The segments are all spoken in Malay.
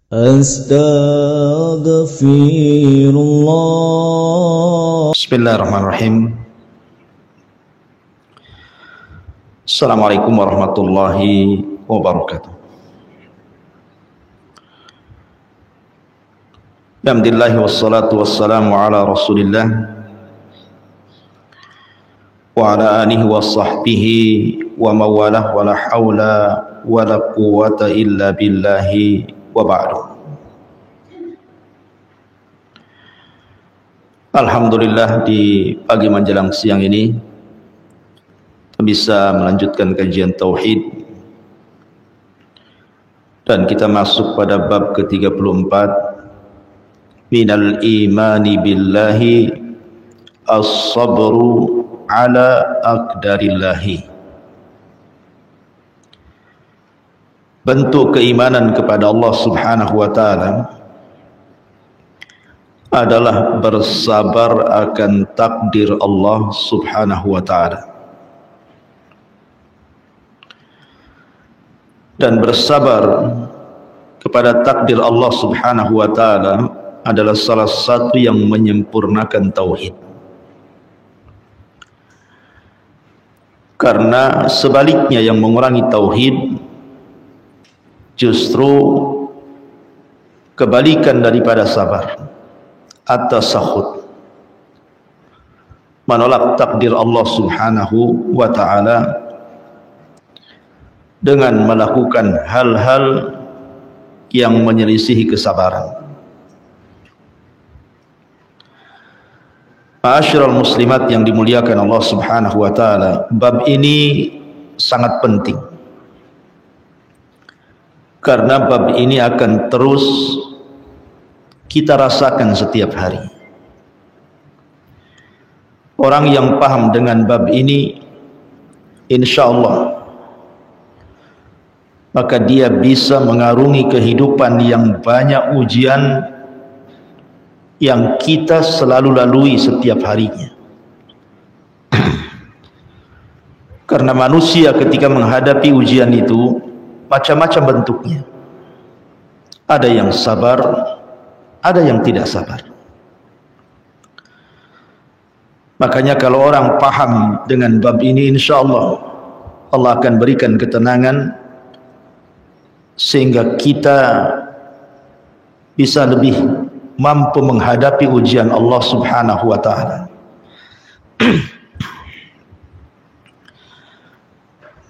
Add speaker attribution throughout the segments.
Speaker 1: Astaghfirullah.
Speaker 2: Bismillahirrahmanirrahim. Assalamualaikum warahmatullahi wabarakatuh. Alhamdulillah wassalatu wassalamu ala Rasulillah wa ala alihi wa sahbihi wa mawalah wa la hawla wa la quwwata illa billahi wa ba'du. Alhamdulillah, di pagi menjelang siang ini kita bisa melanjutkan kajian tauhid dan kita masuk pada bab ke-34, minal imani billahi as-sabru ala aqdarillahi. Bentuk keimanan kepada Allah Subhanahu wa ta'ala adalah bersabar akan takdir Allah Subhanahu wa ta'ala. Dan bersabar kepada takdir Allah Subhanahu wa ta'ala adalah salah satu yang menyempurnakan tauhid. Karena sebaliknya yang mengurangi tauhid justru kebalikan daripada sabar, at-tasakhut, menolak takdir Allah Subhanahu wa ta'ala dengan melakukan hal-hal yang menyelisihi kesabaran. Ma'asyiral muslimat yang dimuliakan Allah Subhanahu wa ta'ala, bab ini sangat penting karena bab ini akan terus kita rasakan setiap hari. Orang yang paham dengan bab ini, insya Allah, maka dia bisa mengarungi kehidupan yang banyak ujian yang kita selalu lalui setiap harinya. Karena manusia ketika menghadapi ujian itu macam-macam bentuknya. Ada yang sabar, ada yang tidak sabar. Makanya kalau orang paham dengan bab ini, insya Allah Allah akan berikan ketenangan sehingga kita bisa lebih mampu menghadapi ujian Allah Subhanahu wa ta'ala.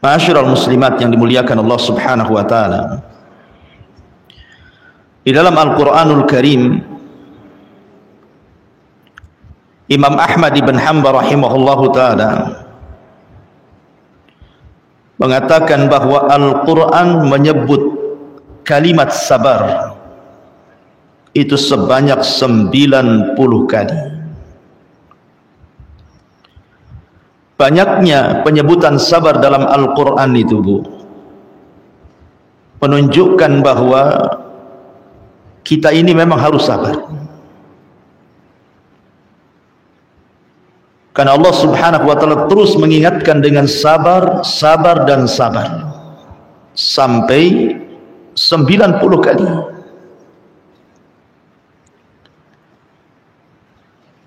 Speaker 2: Ma'asyiral muslimat yang dimuliakan Allah Subhanahu wa ta'ala, di dalam Al-Quranul Karim, Imam Ahmad ibn Hanbal rahimahullahu ta'ala mengatakan bahwa Al-Quran menyebut kalimat sabar itu sebanyak 90 kali. Banyaknya penyebutan sabar dalam Al-Quran itu, Bu, menunjukkan bahwa kita ini memang harus sabar. Karena Allah Subhanahu wa ta'ala terus mengingatkan dengan sabar, sabar dan sabar sampai 90 kali.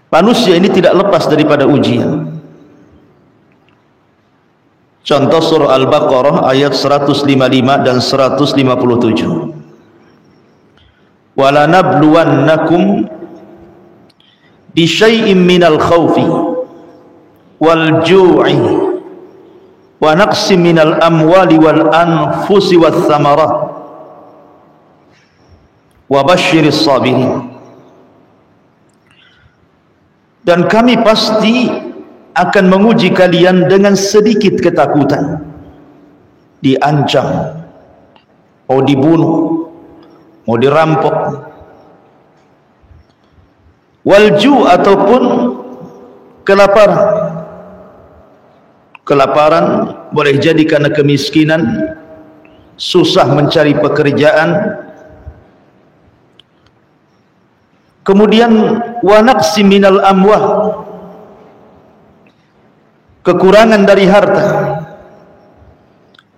Speaker 2: Manusia ini tidak lepas daripada ujian. Contoh surah Al-Baqarah ayat 155 dan 157. Wala nabluwannakum bi syai'in minal khawfi wal ju'i wa naqsim minal amwali wal anfusi wath thamarat wa basyiris sabirin. Dan kami pasti akan menguji kalian dengan sedikit ketakutan, diancam, mau dibunuh, mau dirampok, walju ataupun kelaparan. Kelaparan boleh jadi karena kemiskinan, susah mencari pekerjaan. Kemudian wa naqsi minal amwal, kekurangan dari harta.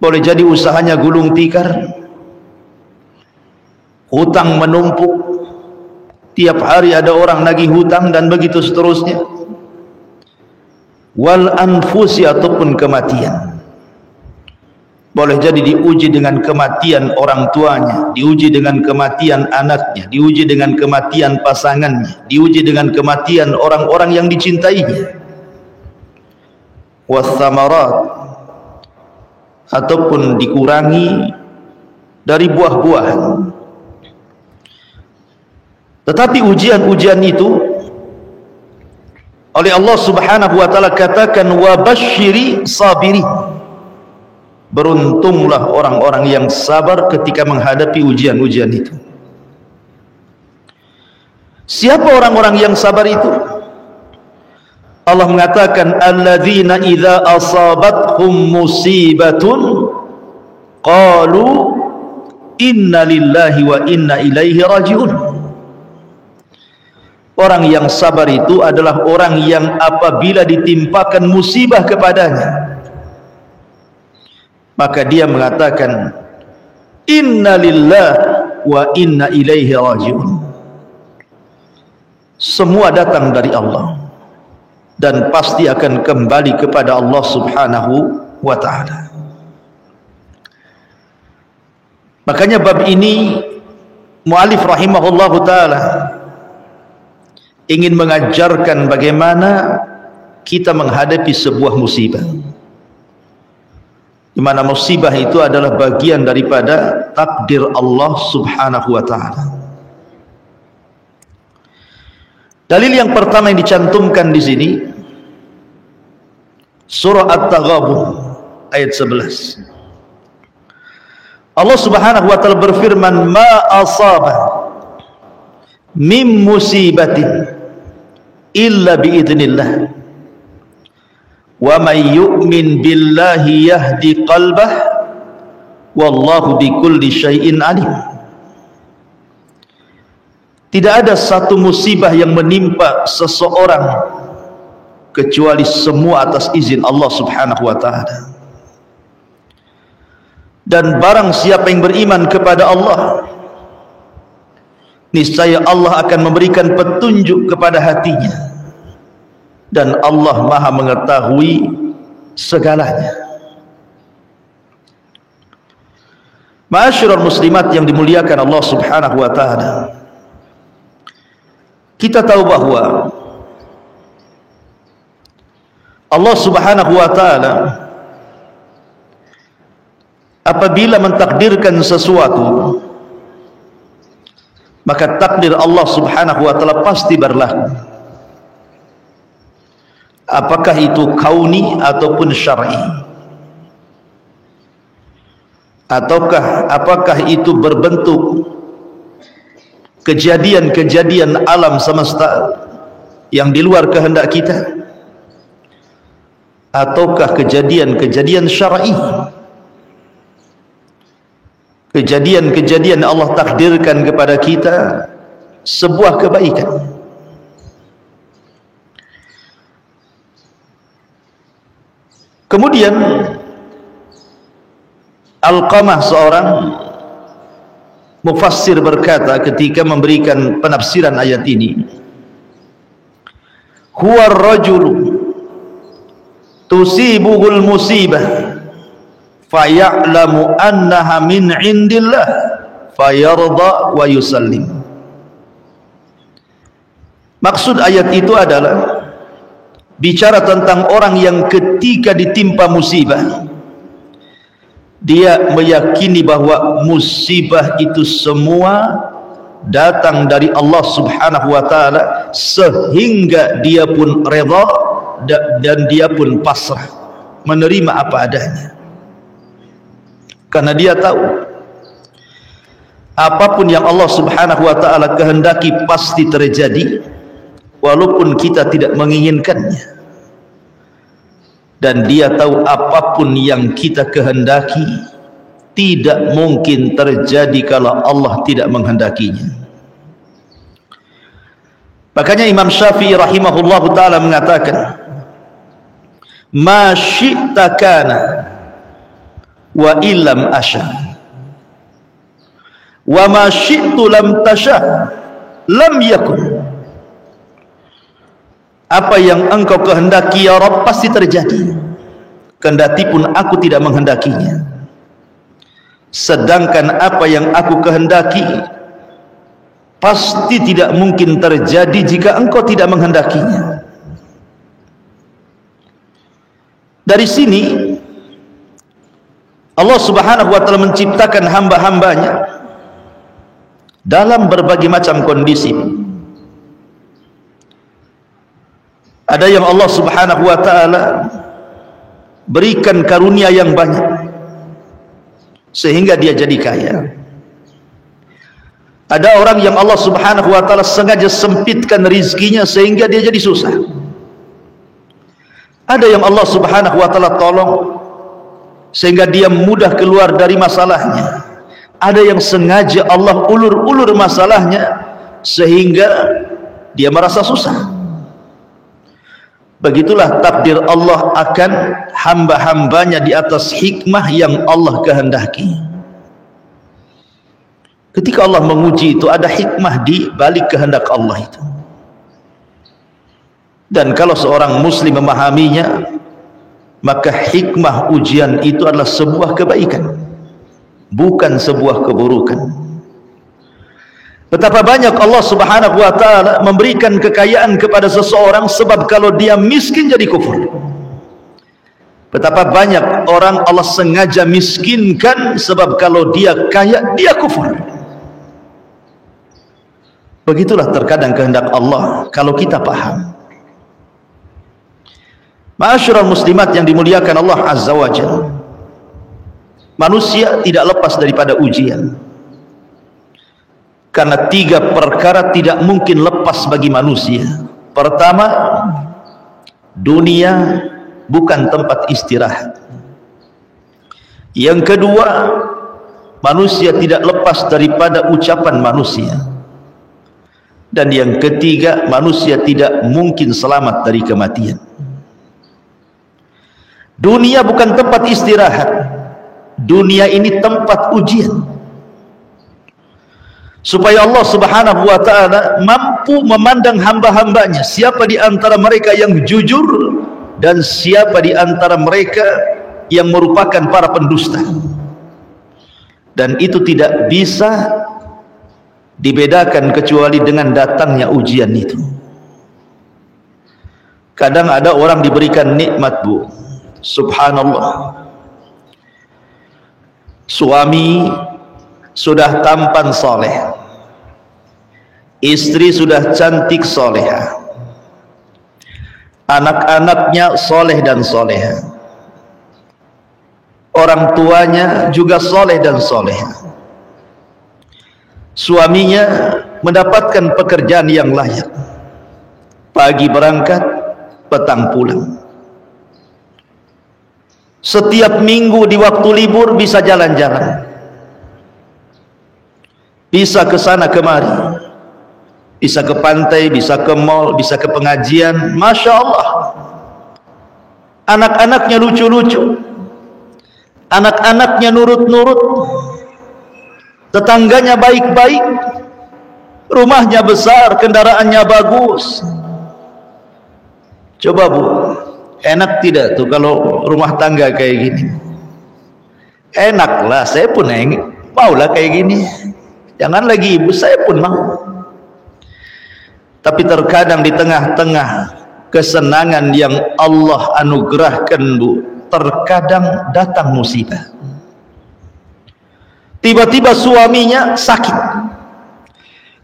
Speaker 2: Boleh jadi usahanya gulung tikar, hutang menumpuk, tiap hari ada orang nagih hutang dan begitu seterusnya. Wal anfusi, ataupun kematian. Boleh jadi diuji dengan kematian orang tuanya, diuji dengan kematian anaknya, diuji dengan kematian pasangannya, diuji dengan kematian orang-orang yang dicintainya. Wathamarat, ataupun dikurangi dari buah-buahan. Tetapi ujian-ujian itu oleh Allah Subhanahu wa taala katakan, wa basyiri sabirin. Beruntunglah orang-orang yang sabar ketika menghadapi ujian-ujian itu. Siapa orang-orang yang sabar itu? Allah mengatakan, alladzina idza asabathum musibatun qalu inna lillahi wa inna ilaihi rajiun. Orang yang sabar itu adalah orang yang apabila ditimpakan musibah kepadanya, maka dia mengatakan inna lillahi wa inna ilaihi rajiun. Semua datang dari Allah dan pasti akan kembali kepada Allah Subhanahu wa ta'ala. Makanya bab ini muallif rahimahullahu ta'ala ingin mengajarkan bagaimana kita menghadapi sebuah musibah, di mana musibah itu adalah bagian daripada takdir Allah Subhanahu wa ta'ala. Dalil yang pertama yang dicantumkan di sini surah At-Taghabun ayat 11. Allah Subhanahu wa ta'ala berfirman, ma asaba min musibatin illa biidznillah wa may yu'min billahi yahdi qalbah wallahu bikulli syai'in alim. Tidak ada satu musibah yang menimpa seseorang kecuali semua atas izin Allah Subhanahu wa ta'ala. Dan barang siapa yang beriman kepada Allah, niscaya Allah akan memberikan petunjuk kepada hatinya, dan Allah Maha mengetahui segalanya. Ma'asyiral muslimat yang dimuliakan Allah Subhanahu wa ta'ala, kita tahu bahwa Allah Subhanahu wa ta'ala apabila mentakdirkan sesuatu, maka takdir Allah Subhanahu wa ta'ala pasti berlaku, apakah itu kauni ataupun syar'i, ataukah apakah itu berbentuk kejadian-kejadian alam semesta yang di luar kehendak kita, ataukah kejadian-kejadian syar'i, kejadian-kejadian Allah takdirkan kepada kita sebuah kebaikan. Kemudian Alqamah, seorang mufassir, berkata ketika memberikan penafsiran ayat ini, huwa ar-rajulu tusibuhul musibah faya'lamu annaha min indillah fayarda wa yusallim. Maksud ayat itu adalah bicara tentang orang yang ketika ditimpa musibah, dia meyakini bahwa musibah itu semua datang dari Allah Subhanahu wa ta'ala, sehingga dia pun redha dan dia pun pasrah, menerima apa adanya, karena dia tahu apapun yang Allah Subhanahu wa ta'ala kehendaki pasti terjadi, walaupun kita tidak menginginkannya. Dan dia tahu apapun yang kita kehendaki tidak mungkin terjadi kalau Allah tidak menghendakinya. Makanya Imam Syafi'i rahimahullahu ta'ala mengatakan, ma syi'ta kana wa illam asha wa ma syi'tu lam tasha' lam yakun. Apa yang engkau kehendaki ya Rabb pasti terjadi, kendati pun aku tidak menghendakinya. Sedangkan apa yang aku kehendaki pasti tidak mungkin terjadi jika engkau tidak menghendakinya. Dari sini Allah Subhanahu wa taala menciptakan hamba-hambanya dalam berbagai macam kondisi. Ada yang Allah Subhanahu wa taala berikan karunia yang banyak sehingga dia jadi kaya. Ada orang yang Allah Subhanahu wa taala sengaja sempitkan rizkinya sehingga dia jadi susah. Ada yang Allah Subhanahu wa taala tolong sehingga dia mudah keluar dari masalahnya. Ada yang sengaja Allah ulur-ulur masalahnya sehingga dia merasa susah. Begitulah takdir Allah akan hamba-hambanya di atas hikmah yang Allah kehendaki. Ketika Allah menguji itu ada hikmah di balik kehendak Allah itu. Dan kalau seorang muslim memahaminya, maka hikmah ujian itu adalah sebuah kebaikan, bukan sebuah keburukan. Betapa banyak Allah Subhanahu wa taala memberikan kekayaan kepada seseorang sebab kalau dia miskin jadi kufur. Betapa banyak orang Allah sengaja miskinkan sebab kalau dia kaya dia kufur. Begitulah terkadang kehendak Allah kalau kita paham. Ma'asyiral muslimat yang dimuliakan Allah Azza wa Jalla, manusia tidak lepas daripada ujian. Karena 3 perkara tidak mungkin lepas bagi manusia. Pertama, dunia bukan tempat istirahat. Yang kedua, manusia tidak lepas daripada ucapan manusia. Dan yang ketiga, manusia tidak mungkin selamat dari kematian. Dunia bukan tempat istirahat. Dunia ini tempat ujian. Supaya Allah Subhanahu wa taala mampu memandang hamba-hambanya, siapa di antara mereka yang jujur dan siapa di antara mereka yang merupakan para pendusta. Dan itu tidak bisa dibedakan kecuali dengan datangnya ujian itu. Kadang ada orang diberikan nikmat, Bu, subhanallah, suami sudah tampan soleh, istri sudah cantik soleha, anak-anaknya soleh dan soleha, orang tuanya juga soleh dan soleha, suaminya mendapatkan pekerjaan yang layak, pagi berangkat, petang pulang, setiap minggu di waktu libur bisa jalan-jalan, bisa ke sana kemari, bisa ke pantai, bisa ke mall, bisa ke pengajian. Masya Allah, anak-anaknya lucu-lucu, anak-anaknya nurut-nurut, tetangganya baik-baik, rumahnya besar, kendaraannya bagus. Coba Bu, enak tidak tuh kalau rumah tangga kayak gini? Enak lah, saya pun maulah kayak gini. Jangan lagi ibu, saya pun mau. Tapi terkadang di tengah-tengah kesenangan yang Allah anugerahkan, Bu, terkadang datang musibah. Tiba-tiba suaminya sakit,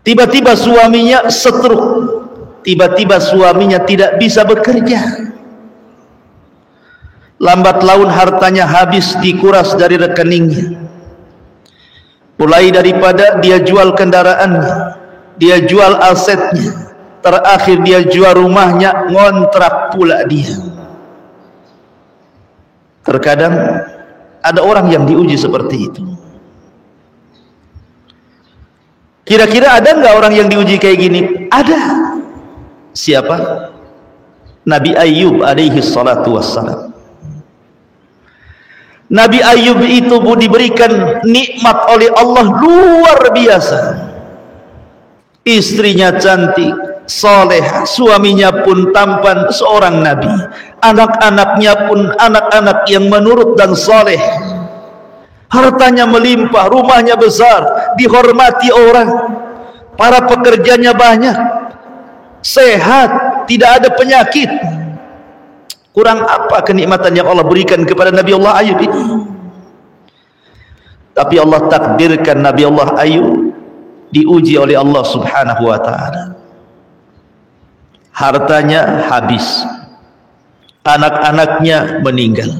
Speaker 2: tiba-tiba suaminya stroke, tiba-tiba suaminya tidak bisa bekerja, lambat laun hartanya habis dikuras dari rekeningnya. Mulai daripada dia jual kendaraannya, dia jual asetnya, terakhir dia jual rumahnya, ngontrak pula dia. Terkadang ada orang yang diuji seperti itu. Kira-kira ada nggak orang yang diuji kayak gini? Ada. Siapa? Nabi Ayyub alaihi salatu wassalam. Nabi Ayub itu diberikan nikmat oleh Allah luar biasa. Istrinya cantik, soleh, suaminya pun tampan, seorang nabi. Anak-anaknya pun anak-anak yang menurut dan soleh. Hartanya melimpah, rumahnya besar, dihormati orang, para pekerjanya banyak, sehat, tidak ada penyakit. Kurang apa kenikmatan yang Allah berikan kepada Nabi Allah Ayub ini? Tapi Allah takdirkan Nabi Allah Ayub diuji oleh Allah subhanahu wa ta'ala. Hartanya habis, anak-anaknya meninggal,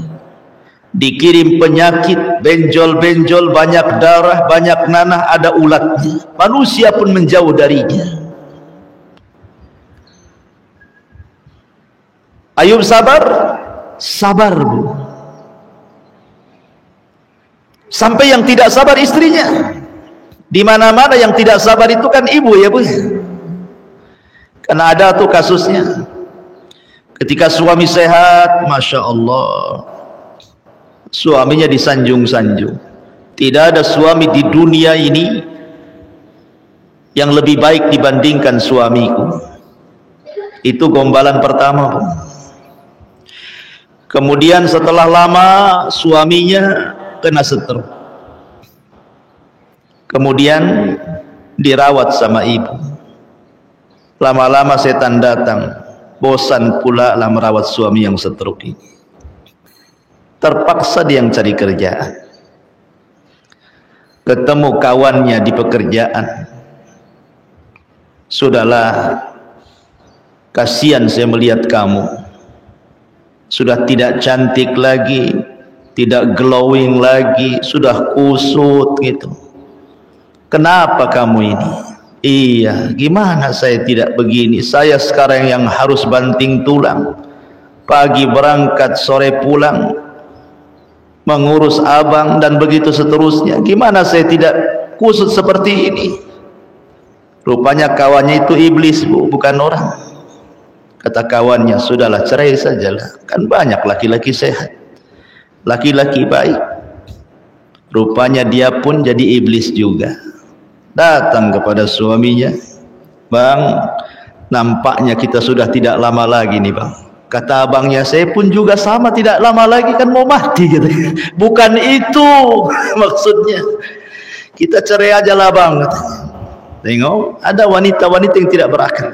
Speaker 2: dikirim penyakit, benjol-benjol, banyak darah, banyak nanah, ada ulatnya, manusia pun menjauh darinya. Ayub sabar, sabar bu. Sampai yang tidak sabar istrinya. Di mana-mana yang tidak sabar itu kan ibu ya bu. Karena ada tuh kasusnya. Ketika suami sehat, masya Allah, suaminya disanjung-sanjung. Tidak ada suami di dunia ini yang lebih baik dibandingkan suamiku. Itu gombalan pertama bu. Kemudian setelah lama suaminya kena stroke. Kemudian dirawat sama ibu. Lama-lama setan datang, bosan pula lah merawat suami yang stroke ini. Terpaksa dia yang cari kerjaan. Ketemu kawannya di pekerjaan. Sudahlah, kasihan saya melihat kamu. Sudah tidak cantik lagi, tidak glowing lagi, sudah kusut gitu. Kenapa kamu ini? Iya, gimana saya tidak begini? Saya sekarang yang harus banting tulang, pagi berangkat, sore pulang, mengurus abang dan begitu seterusnya. Gimana saya tidak kusut seperti ini? Rupanya kawannya itu iblis bu, bukan orang. Kata kawannya, sudahlah cerai sajalah, kan banyak laki-laki sehat, laki-laki baik. Rupanya dia pun jadi iblis juga. Datang kepada suaminya, bang, nampaknya kita sudah tidak lama lagi nih bang. Kata abangnya, saya pun juga sama, tidak lama lagi kan mau mati gitu. Bukan itu maksudnya, kita cerai aja lah bang. Tengok, ada wanita-wanita yang tidak berakal,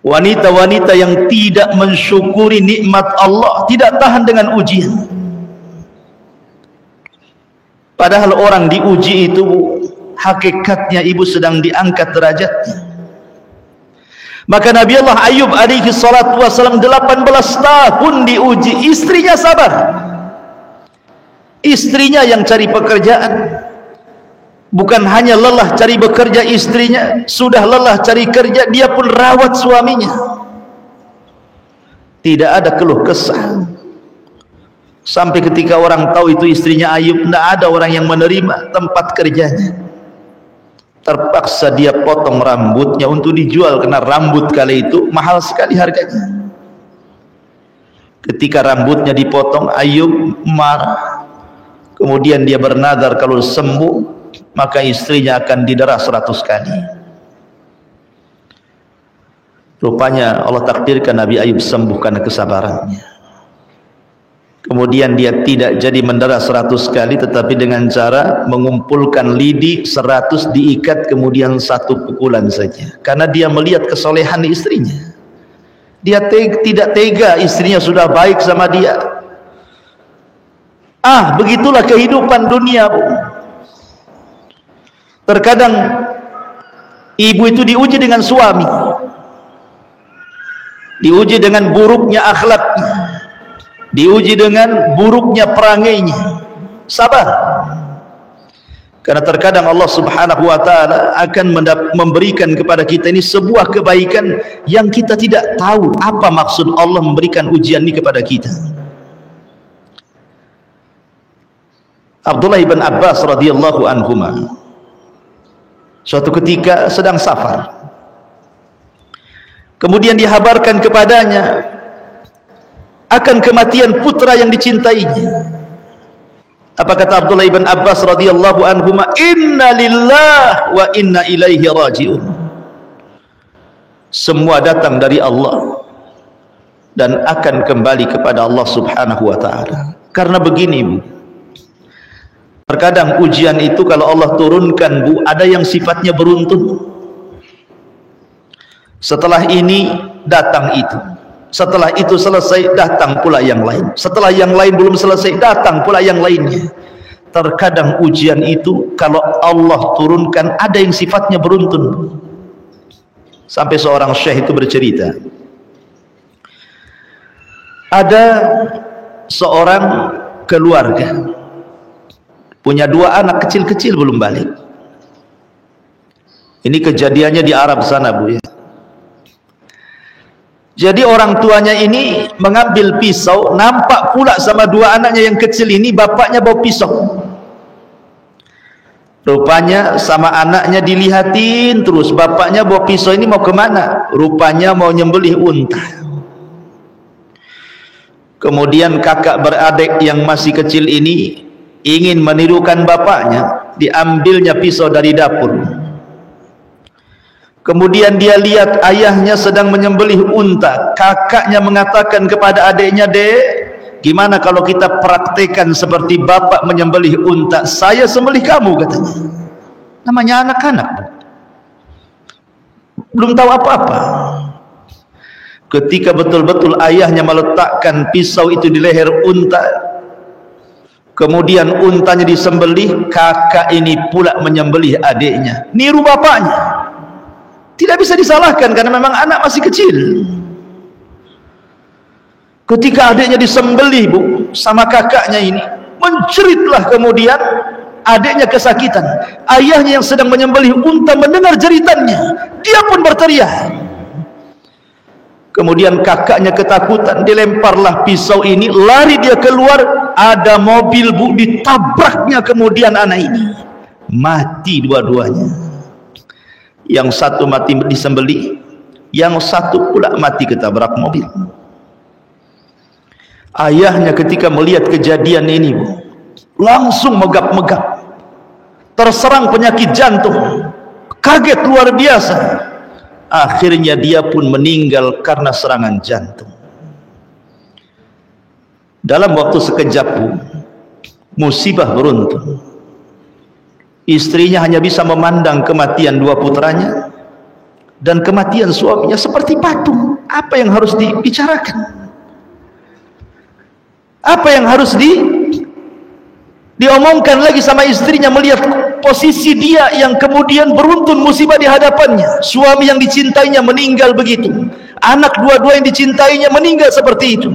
Speaker 2: wanita-wanita yang tidak mensyukuri nikmat Allah, tidak tahan dengan ujian. Padahal orang diuji itu hakikatnya ibu sedang diangkat derajatnya. Maka Nabi Allah Ayub alaihi salatu wasallam 18 tahun diuji, istrinya sabar. Istrinya yang cari pekerjaan. Bukan hanya lelah cari bekerja istrinya, sudah lelah cari kerja, dia pun rawat suaminya. Tidak ada keluh kesah. Sampai ketika orang tahu itu istrinya Ayub, tidak ada orang yang menerima tempat kerjanya. Terpaksa dia potong rambutnya untuk dijual, karena rambut kali itu mahal sekali harganya. Ketika rambutnya dipotong, Ayub marah. Kemudian dia bernadar kalau sembuh maka istrinya akan didera 100 kali. Rupanya Allah takdirkan Nabi Ayub sembuh karena kesabarannya. Kemudian dia tidak jadi mendera 100 kali, tetapi dengan cara mengumpulkan lidi 100 diikat, kemudian satu pukulan saja. Karena dia melihat kesolehan istrinya. Dia tidak tega istrinya sudah baik sama dia. Begitulah kehidupan dunia bu. Terkadang ibu itu diuji dengan suami, diuji dengan buruknya akhlaknya, diuji dengan buruknya perangainya. Sabar, karena terkadang Allah subhanahu wa ta'ala akan memberikan kepada kita ini sebuah kebaikan yang kita tidak tahu apa maksud Allah memberikan ujian ini kepada kita. Abdullah ibn Abbas radhiyallahu anhuma suatu ketika sedang safar, kemudian dihabarkan kepadanya akan kematian putra yang dicintainya. Apa kata Abdullah ibn Abbas radhiyallahu anhuma, inna lillah wa inna ilaihi raji'un. Semua datang dari Allah dan akan kembali kepada Allah subhanahu wa ta'ala. Karena begini Bu, terkadang ujian itu kalau Allah turunkan Bu, ada yang sifatnya beruntun. Setelah ini datang itu, setelah itu selesai datang pula yang lain, setelah yang lain belum selesai datang pula yang lainnya. Terkadang ujian itu kalau Allah turunkan ada yang sifatnya beruntun. Sampai seorang syekh itu bercerita, ada seorang keluarga punya 2 anak kecil-kecil belum balik. Ini kejadiannya di Arab sana Bu ya. Jadi orang tuanya ini mengambil pisau, nampak pula sama 2 anaknya yang kecil ini bapaknya bawa pisau. Rupanya sama anaknya dilihatin terus, bapaknya bawa pisau ini mau kemana? Rupanya mau nyembelih unta. Kemudian kakak beradik yang masih kecil ini ingin menirukan bapaknya, diambilnya pisau dari dapur. Kemudian dia lihat ayahnya sedang menyembelih unta. Kakaknya mengatakan kepada adiknya, "Dek, gimana kalau kita praktekkan seperti bapak menyembelih unta? Saya sembelih kamu," katanya. Namanya anak-anak, belum tahu apa-apa. Ketika betul-betul ayahnya meletakkan pisau itu di leher unta, kemudian untanya disembelih, kakak ini pula menyembelih adiknya, niru bapaknya. Tidak bisa disalahkan karena memang anak masih kecil. Ketika adiknya disembelih Bu sama kakaknya ini, menjeritlah kemudian adiknya kesakitan. Ayahnya yang sedang menyembelih unta mendengar jeritannya, dia pun berteriak. Kemudian kakaknya ketakutan, dilemparlah pisau ini, lari dia keluar, ada mobil Bu, ditabraknya kemudian anak ini, mati dua-duanya. Yang satu mati disembelih, yang satu pula mati ketabrak mobil. Ayahnya ketika melihat kejadian ini Bu, langsung megap-megap, terserang penyakit jantung, kaget luar biasa. Akhirnya dia pun meninggal karena serangan jantung. Dalam waktu sekejap Bu, musibah beruntun. Istrinya hanya bisa memandang kematian 2 putranya dan kematian suaminya seperti patung. Apa yang harus dibicarakan? Apa yang harus diomongkan lagi sama istrinya, melihat posisi dia yang kemudian beruntun musibah di hadapannya. Suami yang dicintainya meninggal begitu, anak 2 yang dicintainya meninggal seperti itu.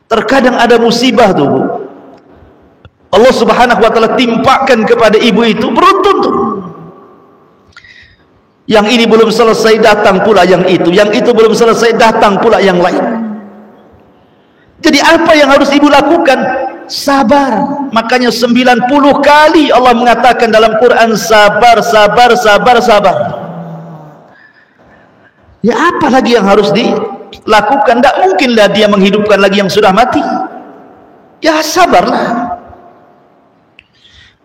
Speaker 2: Terkadang ada musibah tuh Bu, Allah subhanahu wa ta'ala timpakan kepada ibu itu, beruntun tuh. Yang ini belum selesai datang pula yang itu, yang itu belum selesai datang pula yang lain. Jadi apa yang harus ibu lakukan? Sabar. Makanya 90 kali Allah mengatakan dalam Quran, sabar, sabar, sabar, sabar. Ya apa lagi yang harus dilakukan? Tidak mungkinlah dia menghidupkan lagi yang sudah mati. Ya sabarlah.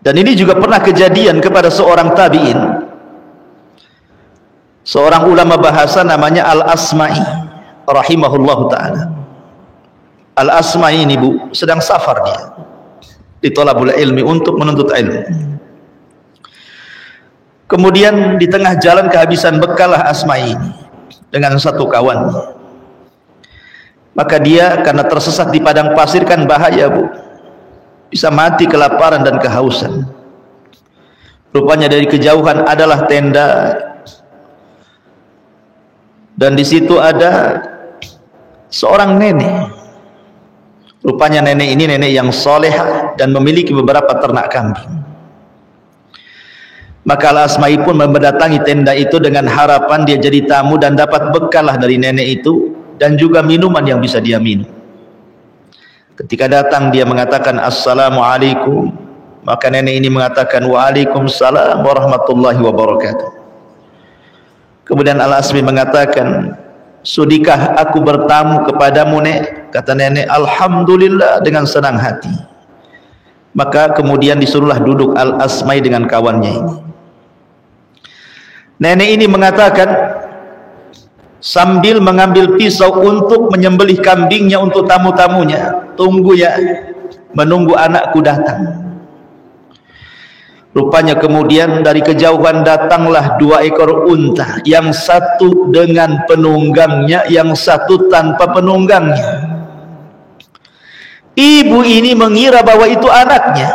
Speaker 2: Dan ini juga pernah kejadian kepada seorang tabi'in, seorang ulama bahasa namanya Al-Asma'i rahimahullahu ta'ala. Al-Asma'i ini Bu, sedang safar dia di thalabul ilmi, untuk menuntut ilmu. Kemudian di tengah jalan kehabisan bekal lah Asma'i ini dengan satu kawan. Maka dia karena tersesat di padang pasir, kan bahaya Bu, bisa mati kelaparan dan kehausan. Rupanya dari kejauhan adalah tenda, dan di situ ada seorang nenek. Rupanya nenek ini nenek yang solehah dan memiliki beberapa ternak kambing. Maka Al-Asma'i pun mendatangi tenda itu dengan harapan dia jadi tamu dan dapat bekal lah dari nenek itu, dan juga minuman yang bisa dia minum. Ketika datang dia mengatakan assalamualaikum, maka nenek ini mengatakan waalaikumsalam warahmatullahi wabarakatuh. Kemudian Al-Asma'i mengatakan, sudikah aku bertamu kepadamu Nek? Kata nenek, alhamdulillah, dengan senang hati. Maka kemudian disuruhlah duduk Al-Asma'i dengan kawannya ini. Nenek ini mengatakan sambil mengambil pisau untuk menyembelih kambingnya untuk tamu-tamunya, tunggu ya, menunggu anakku datang. Rupanya kemudian dari kejauhan datanglah 2 ekor unta, yang satu dengan penunggangnya, yang satu tanpa penunggangnya. Ibu ini mengira bahwa itu anaknya.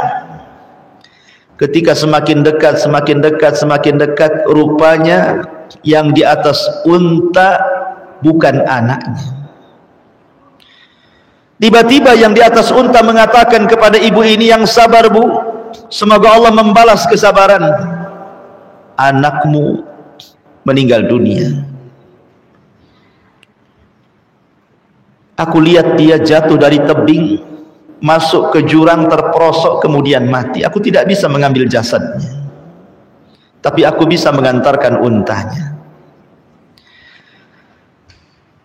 Speaker 2: Ketika semakin dekat, semakin dekat, semakin dekat, rupanya yang di atas unta bukan anaknya. Tiba-tiba yang di atas unta mengatakan kepada ibu ini, yang sabar bu, semoga Allah membalas kesabaran. Anakmu meninggal dunia. Aku lihat dia jatuh dari tebing, masuk ke jurang, terperosok, kemudian mati. Aku tidak bisa mengambil jasadnya, tapi aku bisa mengantarkan untanya.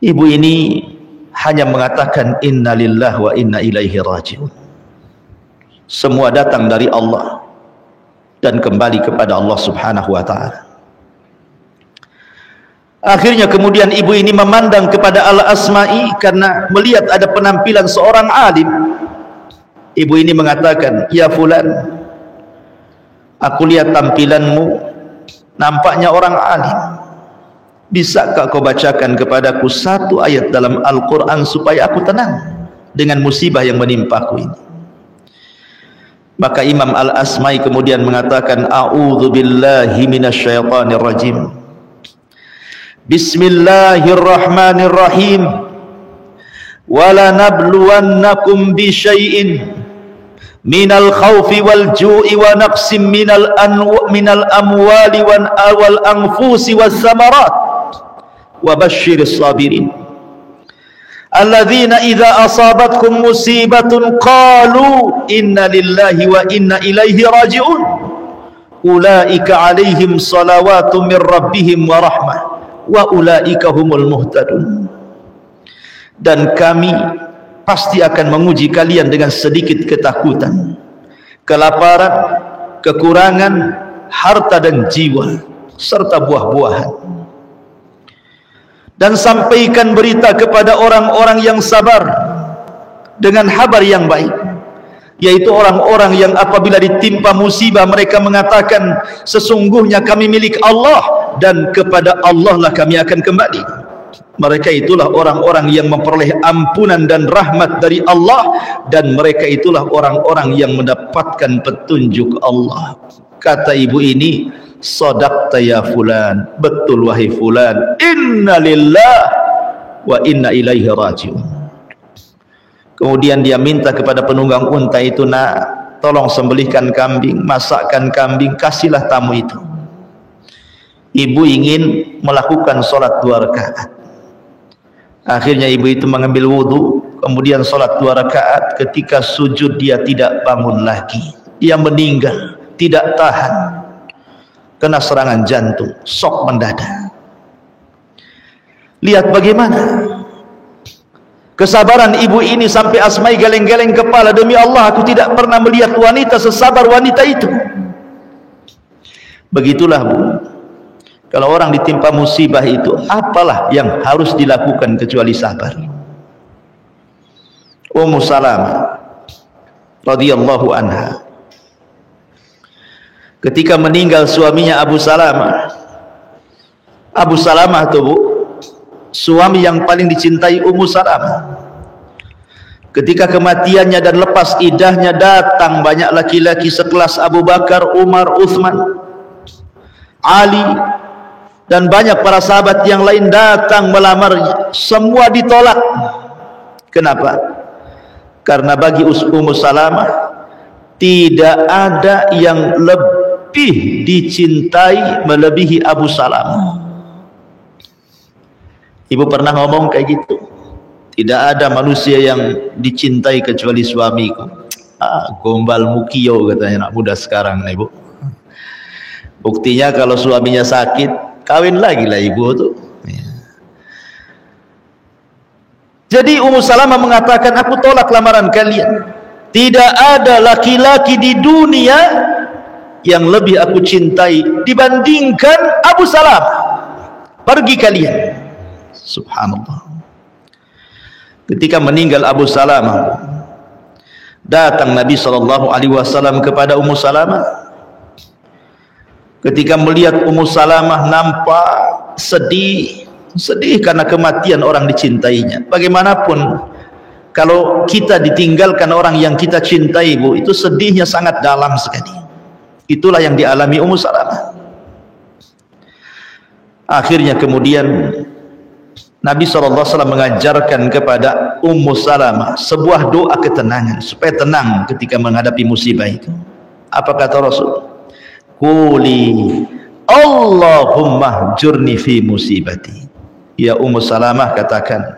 Speaker 2: Ibu ini hanya mengatakan inna lillahi wa inna ilaihi raji'un. Semua datang dari Allah dan kembali kepada Allah subhanahu wa ta'ala. Akhirnya kemudian ibu ini memandang kepada Al-Asma'i karena melihat ada penampilan seorang alim. Ibu ini mengatakan, ya fulan, aku lihat tampilanmu nampaknya orang alim. Bisakah kau bacakan kepadaku 1 ayat dalam Al-Quran supaya aku tenang dengan musibah yang menimpaku ini? Maka Imam Al-Asma'i kemudian mengatakan, a'udzu billahi minasyaitonir rajim. Bismillahirrahmanirrahim. Wala nabluwannakum bi syai'in minal khawfi wal ju'i wa naqsim minal amwali wal anfusi was samarat wa basyiris sabirin alladzina idza asabatkum musibatun qalu inna lillahi wa inna ilaihi raji'un ulaika alaihim salawatu min rabbihim wa rahmah wa ulaika humul muhtadun. Dan kami pasti akan menguji kalian dengan sedikit ketakutan, kelaparan, kekurangan harta dan jiwa serta buah-buahan. Dan sampaikan berita kepada orang-orang yang sabar dengan kabar yang baik, yaitu orang-orang yang apabila ditimpa musibah mereka mengatakan, sesungguhnya kami milik Allah dan kepada Allah lah kami akan kembali. Mereka itulah orang-orang yang memperoleh ampunan dan rahmat dari Allah, dan mereka itulah orang-orang yang mendapatkan petunjuk Allah. Kata ibu ini, shadaqta ya fulan, betul wahai fulan, inna lillah wa inna ilaihi raji'un. Kemudian dia minta kepada penunggang unta itu, nak, tolong sembelihkan kambing, masakkan kambing, kasihlah tamu itu. Ibu ingin melakukan sholat 2 rakaat. Akhirnya ibu itu mengambil wudhu, kemudian sholat 2 rakaat. Ketika sujud dia tidak bangun lagi, dia meninggal, tidak tahan, kena serangan jantung, shock mendadak. Lihat bagaimana kesabaran ibu ini, sampai Asma'i geleng-geleng kepala, demi Allah aku tidak pernah melihat wanita sesabar wanita itu. Begitulah bu, kalau orang ditimpa musibah itu, apalah yang harus dilakukan kecuali sabar. Ummu Salamah radhiyallahu anha, ketika meninggal suaminya Abu Salamah. Abu Salamah itu bu, suami yang paling dicintai Ummu Salamah. Ketika kematiannya dan lepas idahnya, datang banyak laki-laki sekelas Abu Bakar, Umar, Uthman, Ali, dan banyak para sahabat yang lain datang melamarnya. Semua ditolak. Kenapa? Karena bagi Ummu Salamah tidak ada yang lebih dicintai melebihi Abu Salamah. Ibu pernah ngomong kayak gitu, tidak ada manusia yang dicintai kecuali suamiku. Gombal mukio katanya anak muda sekarang, ibu. Buktinya kalau suaminya sakit, kawin lagi lah ibu tuh. Jadi Ummu Salamah mengatakan, aku tolak lamaran kalian. Tidak ada laki-laki di dunia yang lebih aku cintai dibandingkan Abu Salamah. Pergi kalian. Subhanallah. Ketika meninggal Abu Salamah, datang Nabi SAW kepada Ummu Salamah. Ketika melihat Ummu Salamah nampak sedih karena kematian orang dicintainya. Bagaimanapun kalau kita ditinggalkan orang yang kita cintai, Bu, itu sedihnya sangat dalam sekali. Itulah yang dialami Ummu Salamah. Akhirnya kemudian Nabi SAW mengajarkan kepada Ummu Salamah sebuah doa ketenangan supaya tenang ketika menghadapi musibah itu. Apa kata Rasul? Quli Allahumma jurni fi musibati. Ya Ummu Salamah, katakan,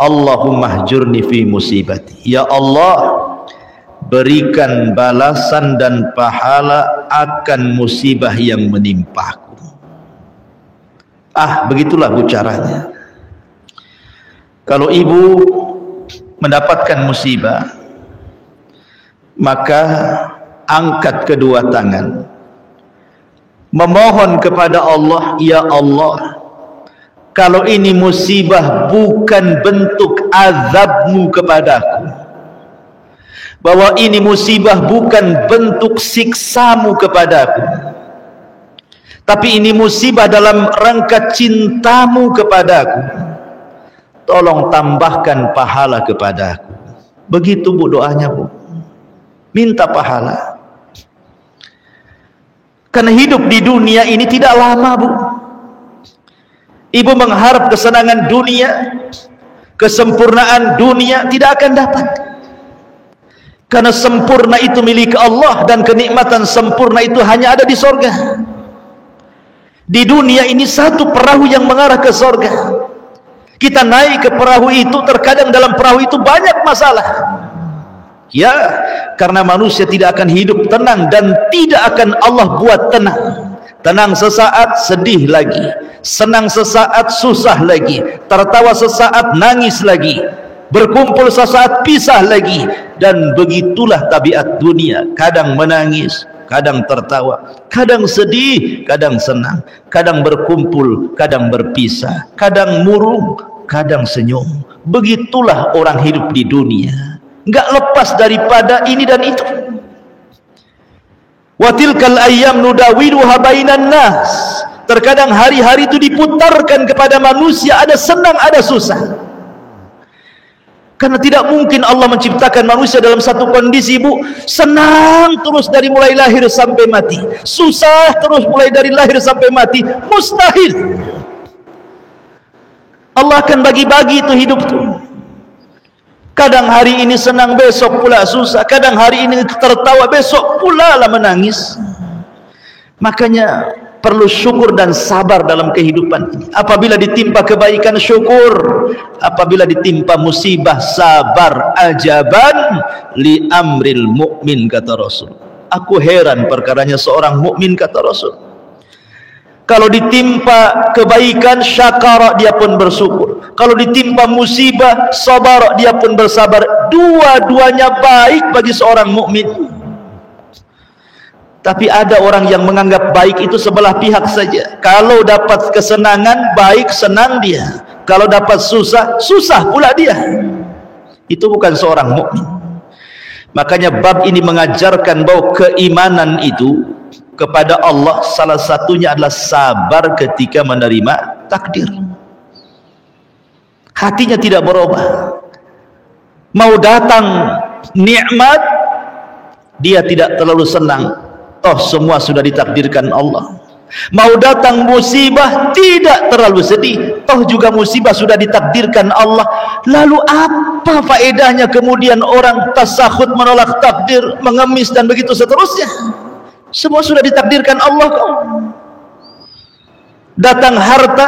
Speaker 2: Allahumma jurni fi musibati. Ya Allah, berikan balasan dan pahala akan musibah yang menimpaku. Begitulah bu caranya. Kalau ibu mendapatkan musibah, maka angkat kedua tangan, memohon kepada Allah, ya Allah, kalau ini musibah bukan bentuk azabmu kepadaku, bahwa ini musibah bukan bentuk siksamu kepadaku, tapi ini musibah dalam rangka cintamu kepadaku, tolong tambahkan pahala kepadaku. Begitu bu doanya, bu, minta pahala. Karena hidup di dunia ini tidak lama, bu. Ibu mengharap kesenangan dunia, kesempurnaan dunia tidak akan dapat. Karena sempurna itu milik Allah dan kenikmatan sempurna itu hanya ada di sorga. Di dunia ini satu perahu yang mengarah ke sorga. Kita naik ke perahu itu, terkadang dalam perahu itu banyak masalah. Ya, karena manusia tidak akan hidup tenang dan tidak akan Allah buat tenang. Tenang sesaat, sedih lagi. Senang sesaat, susah lagi. Tertawa sesaat, nangis lagi. Berkumpul sesaat, pisah lagi. Dan begitulah tabiat dunia. Kadang menangis, kadang tertawa, kadang sedih, kadang senang, kadang berkumpul, kadang berpisah, kadang murung, kadang senyum. Begitulah orang hidup di dunia, enggak lepas daripada ini dan itu. Wa tilkal ayyam nudawiluha bainan nas. Terkadang hari-hari itu diputarkan kepada manusia, ada senang, ada susah. Karena tidak mungkin Allah menciptakan manusia dalam satu kondisi, bu, senang terus dari mulai lahir sampai mati, susah terus mulai dari lahir sampai mati, mustahil. Allah akan bagi-bagi itu hidup itu. Kadang hari ini senang, besok pula susah. Kadang hari ini tertawa, besok pula lah menangis. Makanya perlu syukur dan sabar dalam kehidupan ini. Apabila ditimpa kebaikan, syukur. Apabila ditimpa musibah, sabar. Ajaban li amril mu'min, kata Rasul. Aku heran perkaranya seorang mukmin, kata Rasul. Kalau ditimpa kebaikan, syakara, dia pun bersyukur. Kalau ditimpa musibah, sabar, dia pun bersabar. Dua-duanya baik bagi seorang mukmin. Tapi ada orang yang menganggap baik itu sebelah pihak saja. Kalau dapat kesenangan, baik, senang dia. Kalau dapat susah, susah pula dia. Itu bukan seorang mukmin. Makanya bab ini mengajarkan bahwa keimanan itu kepada Allah salah satunya adalah sabar ketika menerima takdir. Hatinya tidak berubah. Mau datang nikmat, dia tidak terlalu senang. Toh semua sudah ditakdirkan Allah. Mau datang musibah, tidak terlalu sedih. Toh juga musibah sudah ditakdirkan Allah. Lalu apa faedahnya kemudian orang tasakhut, menolak takdir, mengemis dan begitu seterusnya? Semua sudah ditakdirkan Allah kok. Datang harta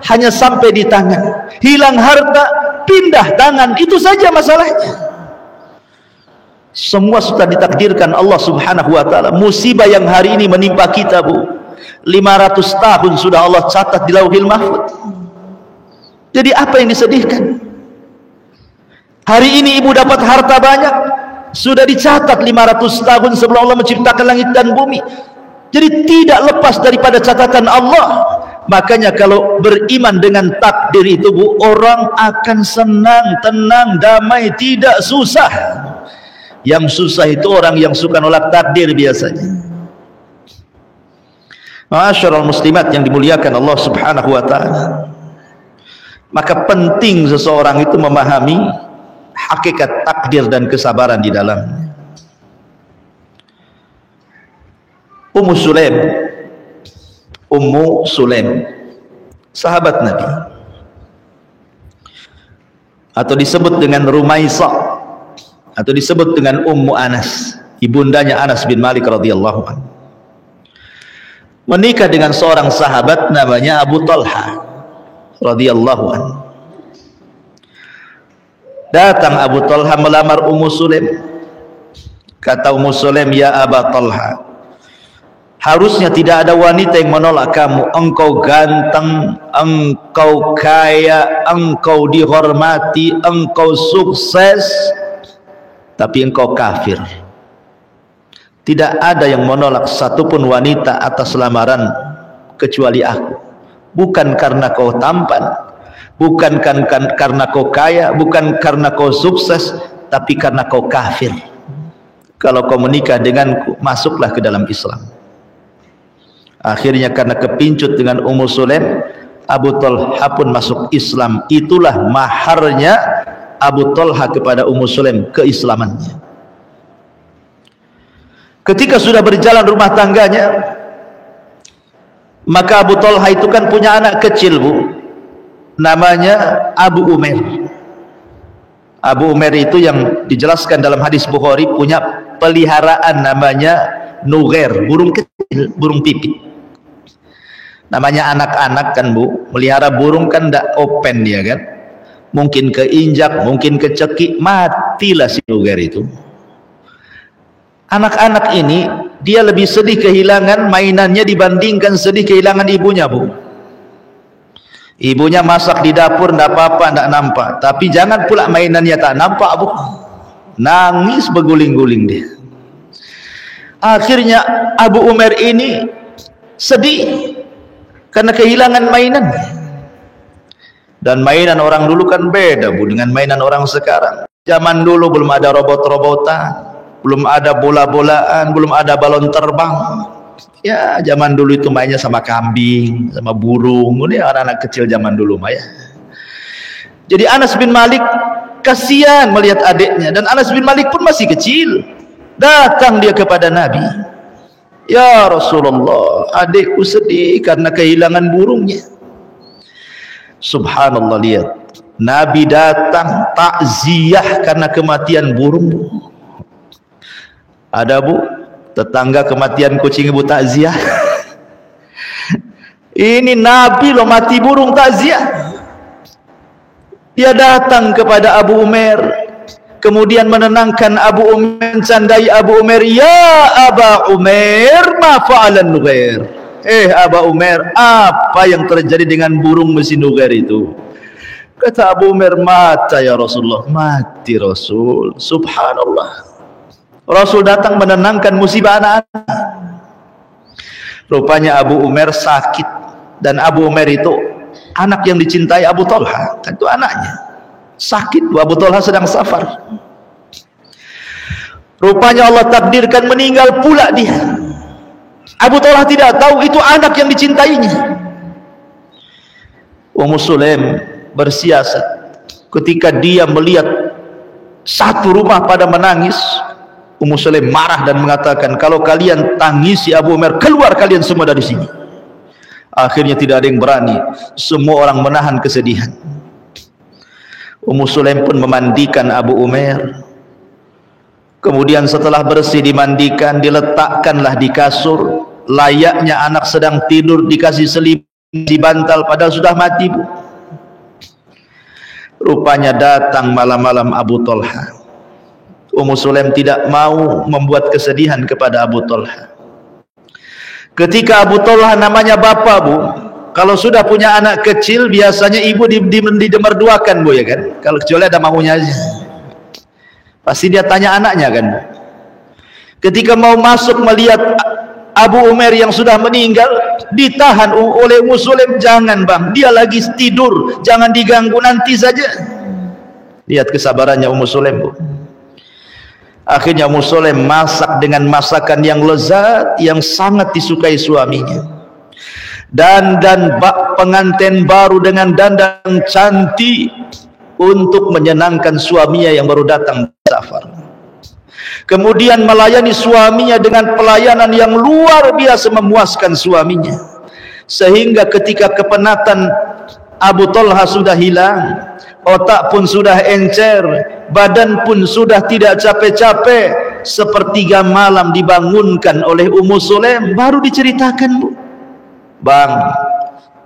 Speaker 2: hanya sampai di tangan, hilang harta pindah tangan, itu saja masalahnya. Semua sudah ditakdirkan Allah subhanahu wa ta'ala. Musibah yang hari ini menimpa kita, bu, 500 tahun sudah Allah catat di Lauhil Mahfuz. Jadi apa yang disedihkan? Hari ini ibu dapat harta banyak, sudah dicatat 500 tahun sebelum Allah menciptakan langit dan bumi. Jadi tidak lepas daripada catatan Allah. Makanya kalau beriman dengan takdir itu, Bu, orang akan senang, tenang, damai, tidak susah. Yang susah itu orang yang suka nolak takdir biasanya. Ma'asyiral muslimat yang dimuliakan Allah Subhanahu wa taala. Maka penting seseorang itu memahami hakikat takdir dan kesabaran di dalamnya. Ummu Sulaim, sahabat Nabi, atau disebut dengan Rumaisa, atau disebut dengan Ummu Anas, ibundanya Anas bin Malik radhiyallahu anhu, menikah dengan seorang sahabat namanya Abu Talha radhiyallahu anhu. Datang Abu Talha melamar Ummu Sulaim. Kata Ummu Sulaim, ya Aba Talha, harusnya tidak ada wanita yang menolak kamu. Engkau ganteng, engkau kaya, engkau dihormati, engkau sukses, tapi engkau kafir. Tidak ada yang menolak satupun wanita atas lamaran kecuali aku. Bukan karena kau tampan, bukan karena kau kaya, bukan karena kau sukses, tapi karena kau kafir. Kalau kau menikah denganku, masuklah ke dalam Islam. Akhirnya karena kepincut dengan Ummu Sulaim, Abu Talha pun masuk Islam. Itulah maharnya Abu Talha kepada Ummu Sulaim, keislamannya. Ketika sudah berjalan rumah tangganya, maka Abu Talha itu kan punya anak kecil, Bu, namanya Abu Umair. Abu Umair itu yang dijelaskan dalam hadis Bukhari punya peliharaan namanya Nughair, burung kecil, burung pipit. Namanya anak-anak kan, Bu, melihara burung kan tidak open dia kan, mungkin keinjak, mungkin kecekik, matilah si Nughair itu. Anak-anak ini dia lebih sedih kehilangan mainannya dibandingkan sedih kehilangan ibunya, Bu. Ibunya masak di dapur tidak apa-apa, tidak nampak, tapi jangan pula mainannya tak nampak, Bu. Nangis berguling-guling dia. Akhirnya Abu Umair ini sedih karena kehilangan mainan. Dan mainan orang dulu kan beda, Bu, dengan mainan orang sekarang. Zaman dulu belum ada robot-robotan, belum ada bola-bolaan, belum ada balon terbang. Ya, zaman dulu itu mainnya sama kambing, sama burung. Ini anak-anak kecil zaman dulu mah ya. Jadi Anas bin Malik kasihan melihat adiknya, dan Anas bin Malik pun masih kecil. Datang dia kepada Nabi, ya Rasulullah, adikku sedih karena kehilangan burungnya. Subhanallah, lihat, Nabi datang takziah karena kematian burung. Ada, Bu, tetangga kematian kucing ibu takziah. Ini Nabi loh mati burung takziah. Dia datang kepada Abu Umair, kemudian menenangkan Abu Umair, mencandai Abu Umair, ya Aba Umair, ma fa'alan Nughair. Aba Umair, apa yang terjadi dengan burung mesin Nughair itu? Kata Abu Umair, mati ya Rasulullah. Mati Rasul. Subhanallah. Rasul datang menenangkan musibah anak-anak. Rupanya Abu Umair sakit, dan Abu Umair itu anak yang dicintai Abu Talha, kan itu anaknya sakit. Abu Talha sedang safar. Rupanya Allah takdirkan meninggal pula dia. Abu Talha tidak tahu itu anak yang dicintainya. Ummu Sulaim bersiasat. Ketika dia melihat satu rumah pada menangis, Ummu Sulaim marah dan mengatakan, kalau kalian tangisi Abu Umair, keluar kalian semua dari sini. Akhirnya tidak ada yang berani, semua orang menahan kesedihan. Ummu Sulaim pun memandikan Abu Umair. Kemudian setelah bersih dimandikan, diletakkanlah di kasur, layaknya anak sedang tidur, dikasih selimut, di bantal, padahal sudah mati, Bu. Rupanya datang malam-malam Abu Talha. Ummu Sulaim tidak mau membuat kesedihan kepada Abu Talha. Ketika Abu Talha namanya bapak, Bu, kalau sudah punya anak kecil biasanya ibu dimerduakan, Bu, ya kan, kalau kecuali ada maunya aja. Pasti dia tanya anaknya kan. Ketika mau masuk melihat Abu Umair yang sudah meninggal, ditahan oleh Ummu Sulaim. Jangan bang, dia lagi tidur, jangan diganggu, nanti saja. Lihat kesabarannya Ummu Sulaim, Bu. Akhirnya Ummu Sulaim masak dengan masakan yang lezat, yang sangat disukai suaminya. Dan bak pengantin baru dengan dandan cantik untuk menyenangkan suaminya yang baru datang safar. Kemudian melayani suaminya dengan pelayanan yang luar biasa, memuaskan suaminya, sehingga ketika kepenatan Abu Talha sudah hilang, otak pun sudah encer, badan pun sudah tidak capek-capek, sepertiga malam dibangunkan oleh Ummu Sulaim, baru diceritakan, Bu. Bang,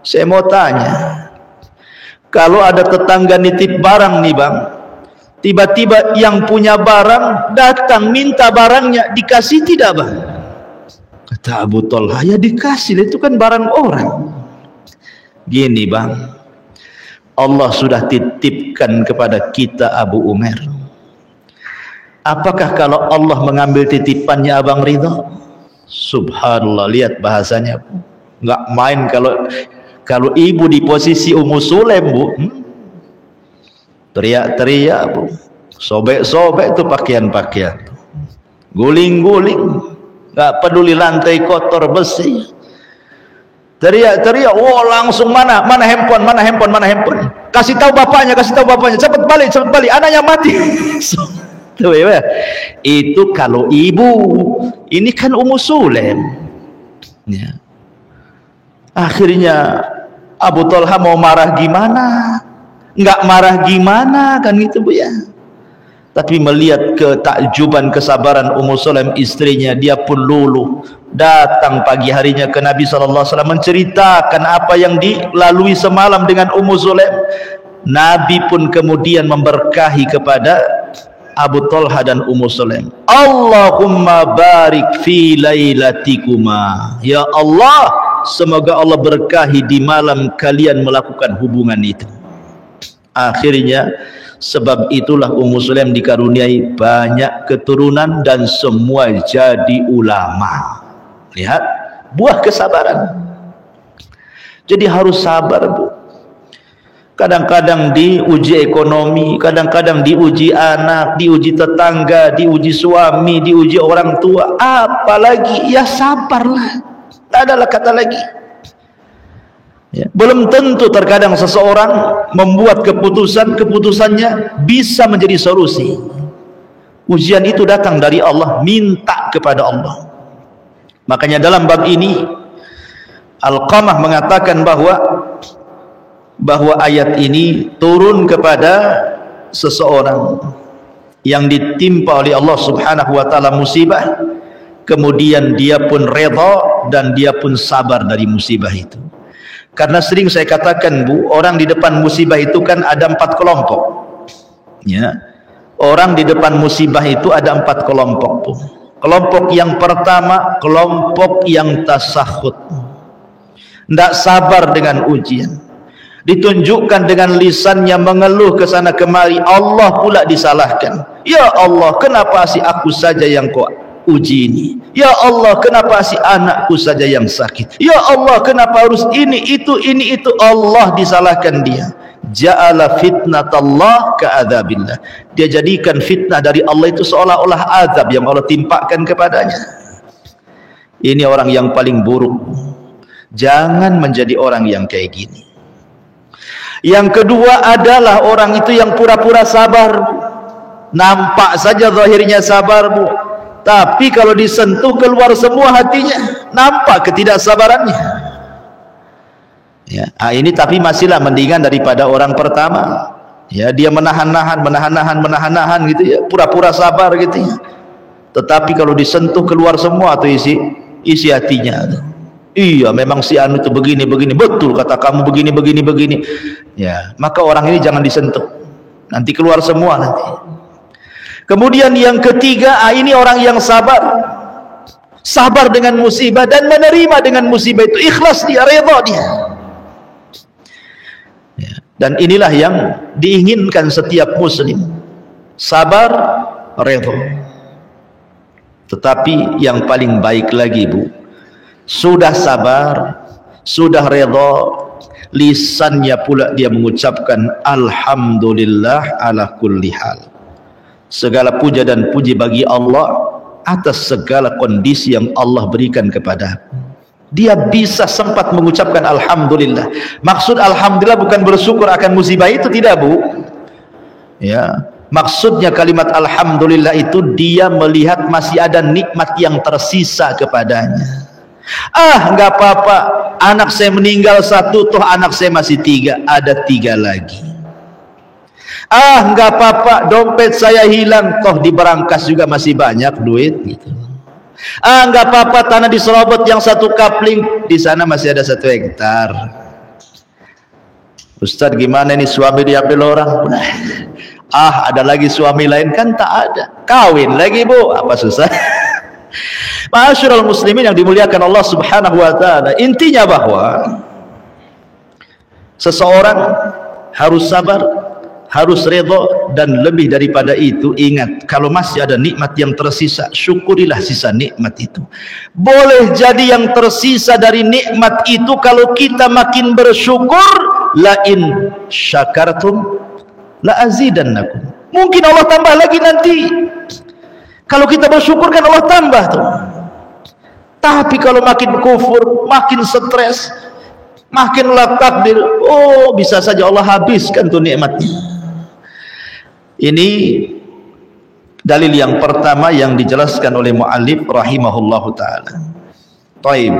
Speaker 2: saya mau tanya, kalau ada tetangga nitip barang nih bang, tiba-tiba yang punya barang datang minta barangnya, dikasih tidak bang? Kata Abu Talha, ya dikasih, itu kan barang orang. Gini bang, Allah sudah titipkan kepada kita Abu Umair. Apakah kalau Allah mengambil titipannya abang ridha? Subhanallah, lihat bahasanya, nggak main. Kalau ibu di posisi Ummu Sulaim, Bu, teriak-teriak, Bu, sobek-sobek itu pakaian-pakaian, guling-guling, nggak peduli lantai kotor besi, teriak-teriak, oh langsung mana handphone, kasih tahu bapaknya, cepat balik, anaknya mati. Itu kalau ibu, ini kan Ummu Sulaim, ya. Akhirnya Abu Talha mau marah gimana, nggak marah gimana kan gitu, Bu ya. Tapi melihat ketakjuban kesabaran Ummu Sulaim istrinya, dia pun luluh. Datang pagi harinya ke Nabi SAW menceritakan apa yang dilalui semalam dengan Ummu Sulaim. Nabi pun kemudian memberkahi kepada Abu Talha dan Ummu Sulaim. Allahumma barik fi lailatikuma. Ya Allah, semoga Allah berkahi di malam kalian melakukan hubungan itu. Akhirnya sebab itulah Ummu Sulaim dikaruniai banyak keturunan dan semua jadi ulama. Lihat buah kesabaran. Jadi harus sabar, Bu. Kadang-kadang diuji ekonomi, kadang-kadang diuji anak, diuji tetangga, diuji suami, diuji orang tua. Apalagi ya sabarlah, tak adalah kata lagi. Ya, belum tentu terkadang seseorang membuat keputusannya bisa menjadi solusi. Ujian itu datang dari Allah, minta kepada Allah. Makanya dalam bab ini Al-Qamah mengatakan bahwa ayat ini turun kepada seseorang yang ditimpa oleh Allah Subhanahu wa taala musibah, kemudian dia pun redha dan dia pun sabar dari musibah itu. Karena sering saya katakan, Bu, orang di depan musibah itu kan ada 4 kelompok. Ya. Orang di depan musibah itu ada 4 kelompok, Bu. Kelompok yang pertama, kelompok yang tasakhut. Tidak sabar dengan ujian. Ditunjukkan dengan lisannya mengeluh ke sana kemari, Allah pula disalahkan. Ya Allah, kenapa si aku saja yang kau uji ini? Ya Allah, kenapa si anakku saja yang sakit? Ya Allah, kenapa harus ini itu Allah disalahkan dia. Ja'ala fitnatallah ka'adzabillah. Dia jadikan fitnah dari Allah itu seolah-olah azab yang Allah timpakan kepadanya. Ini orang yang paling buruk. Jangan menjadi orang yang kayak gini. Yang kedua adalah orang itu yang pura-pura sabar. Nampak saja zahirnya sabar, Bu, tapi kalau disentuh keluar semua hatinya. Nampak ketidaksabarannya. Ya, ini tapi masihlah mendingan daripada orang pertama. Ya, dia menahan-nahan gitu ya, pura-pura sabar gitu ya. Tetapi kalau disentuh keluar semua tuh isi hatinya. Iya, memang si anu itu begini, betul kata kamu begini. Ya, maka orang ini jangan disentuh. Nanti keluar semua nanti. Kemudian yang ketiga, ini orang yang sabar. Sabar dengan musibah dan menerima dengan musibah itu, ikhlas dia, redha dia. Ya, dan inilah yang diinginkan setiap muslim. Sabar redha. Tetapi yang paling baik lagi, Bu, sudah sabar, sudah redha, lisannya pula dia mengucapkan alhamdulillah ala kulli hal. Segala puja dan puji bagi Allah atas segala kondisi yang Allah berikan kepada dia. Bisa sempat mengucapkan alhamdulillah. Maksud alhamdulillah bukan bersyukur akan musibah itu, tidak, Bu. Ya, maksudnya kalimat alhamdulillah itu dia melihat masih ada nikmat yang tersisa kepadanya. Enggak apa-apa, anak saya meninggal satu, toh anak saya masih 3, ada 3 lagi. Enggak apa-apa, dompet saya hilang, toh di berangkas juga masih banyak duit gitu. Enggak apa-apa, tanah diserobot yang 1 kapling, di sana masih ada 1 hektar. Ustaz, gimana ini suami diambil orang? Ada lagi suami lain? Kan tak ada, kawin lagi, Bu. Apa susah? Ma'asyiral muslimin yang dimuliakan Allah Subhanahu wa taala, intinya bahwa seseorang harus sabar, harus redha, dan lebih daripada itu ingat, kalau masih ada nikmat yang tersisa, syukurilah sisa nikmat itu. Boleh jadi yang tersisa dari nikmat itu, kalau kita makin bersyukur, la in syakartum la azidannakum, mungkin Allah tambah lagi nanti. Kalau kita bersyukur kan Allah tambah tuh. Tapi kalau makin kufur, makin stres, makin takdir, bisa saja Allah habiskan tuh nikmatnya. Ini dalil yang pertama yang dijelaskan oleh muallif rahimahullahu taala. Taib.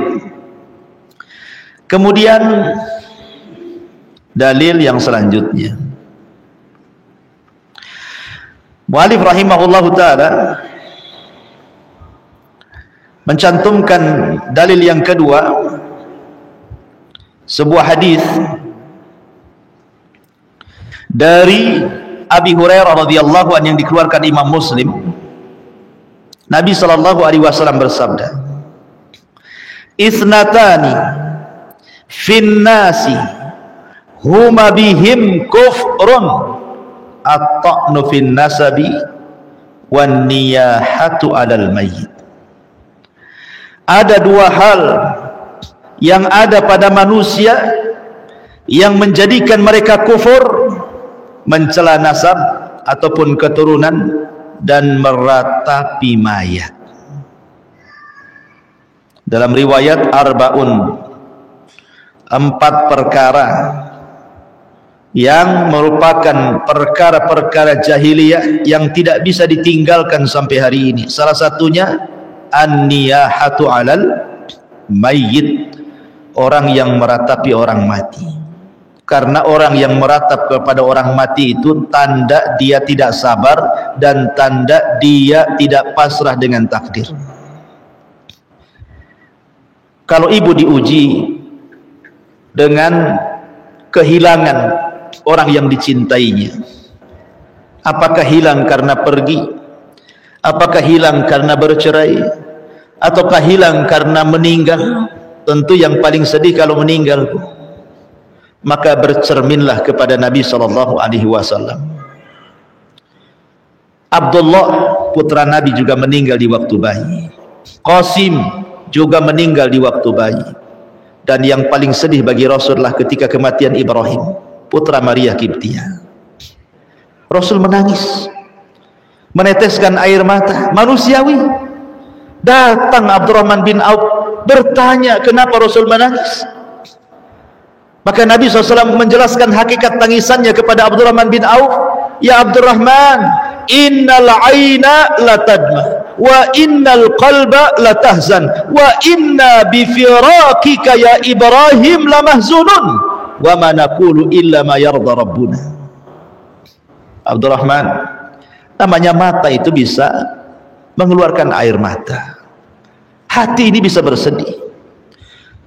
Speaker 2: Kemudian dalil yang selanjutnya, muallif rahimahullahu taala mencantumkan dalil yang kedua, sebuah hadis dari Abi Hurairah radhiyallahu anhu yang dikeluarkan Imam Muslim. Nabi sallallahu alaihi wasallam bersabda, "Itsnatani fin nasi huma bihim kufrun, at-ta'nu fin nasabi wan niyahatu 'alal mayyit." Ada 2 hal yang ada pada manusia yang menjadikan mereka kufur, mencela nasab ataupun keturunan, dan meratapi mayat. Dalam riwayat arbaun, 4 perkara yang merupakan perkara-perkara jahiliyah yang tidak bisa ditinggalkan sampai hari ini. Salah satunya an-niyahatu 'alal mayyit, orang yang meratapi orang mati. Karena orang yang meratap kepada orang mati itu tanda dia tidak sabar dan tanda dia tidak pasrah dengan takdir. Kalau ibu diuji dengan kehilangan orang yang dicintainya, apakah hilang karena pergi, apakah hilang karena bercerai, ataukah hilang karena meninggal? Tentu yang paling sedih kalau meninggal. Maka bercerminlah kepada Nabi SAW. Abdullah putra Nabi juga meninggal di waktu bayi. Qasim juga meninggal di waktu bayi. Dan yang paling sedih bagi Rasulullah ketika kematian Ibrahim, putra Maria Kiptiah. Rasul menangis, meneteskan air mata manusiawi. Datang Abdurrahman bin Auf bertanya kenapa Rasul menangis. Maka Nabi SAW menjelaskan hakikat tangisannya kepada Abdurrahman bin Auf. Ya Abdurrahman, innal aina latadma wa innal qalba latahzan wa inna bifirakika ya Ibrahim lamahzunun wa ma naqulu illa ma yarda rabbuna. Abdurrahman, namanya mata itu bisa mengeluarkan air mata, hati ini bisa bersedih,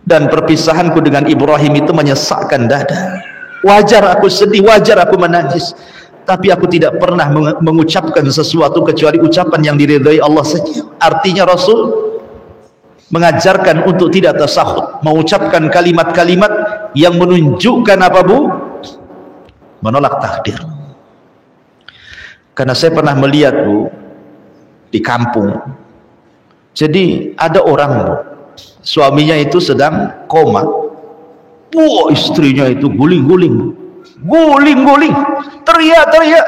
Speaker 2: dan perpisahanku dengan Ibrahim itu menyesakkan dada. Wajar aku sedih, wajar aku menangis, tapi aku tidak pernah mengucapkan sesuatu kecuali ucapan yang diridhai Allah saja. Artinya Rasul mengajarkan untuk tidak tasahud, mengucapkan kalimat-kalimat yang menunjukkan apa, Bu? Menolak takdir. Karena saya pernah melihat, Bu, di kampung. Jadi ada orang, suaminya itu sedang koma. Wah, istrinya itu guling-guling, teriak-teriak.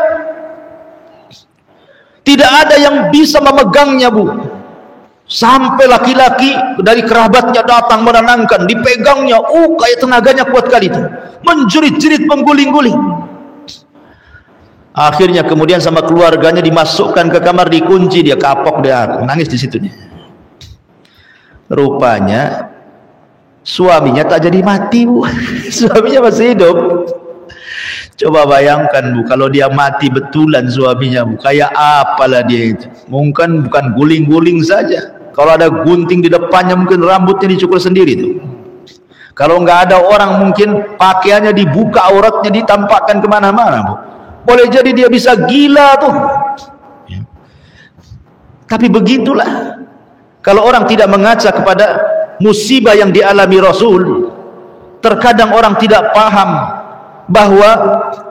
Speaker 2: Tidak ada yang bisa memegangnya, Bu. Sampai laki-laki dari kerabatnya datang menenangkan, dipegangnya. Kayak tenaganya kuat kali itu, menjerit-jerit, mengguling-guling. Akhirnya kemudian sama keluarganya dimasukkan ke kamar, dikunci, dia kapok, dia nangis di situ. Rupanya suaminya tak jadi mati, Bu. Suaminya masih hidup. Coba bayangkan, Bu, kalau dia mati betulan suaminya, Bu, kayak apalah dia itu. Mungkin bukan guling-guling saja, kalau ada gunting di depannya mungkin rambutnya dicukur sendiri tuh. Kalau nggak ada orang mungkin pakaiannya dibuka, auratnya ditampakkan kemana-mana, Bu. Boleh jadi dia bisa gila tuh ya. Tapi begitulah, kalau orang tidak mengaca kepada musibah yang dialami Rasul, terkadang orang tidak paham bahwa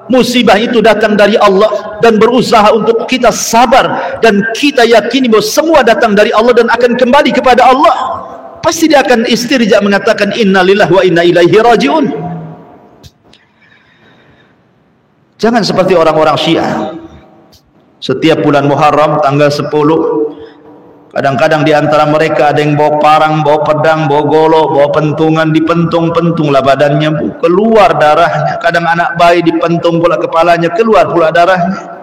Speaker 2: musibah itu datang dari Allah, dan berusaha untuk kita sabar, dan kita yakini bahwa semua datang dari Allah dan akan kembali kepada Allah. Pasti dia akan istirja mengatakan innalillahi wa inna ilaihi rajiun. Jangan seperti orang-orang Syiah. Setiap bulan Muharram tanggal 10, kadang-kadang di antara mereka ada yang bawa parang, bawa pedang, bawa golok, bawa pentungan, dipentung-pentunglah badannya, keluar darahnya. Kadang anak bayi dipentung pula kepalanya, keluar pula darahnya.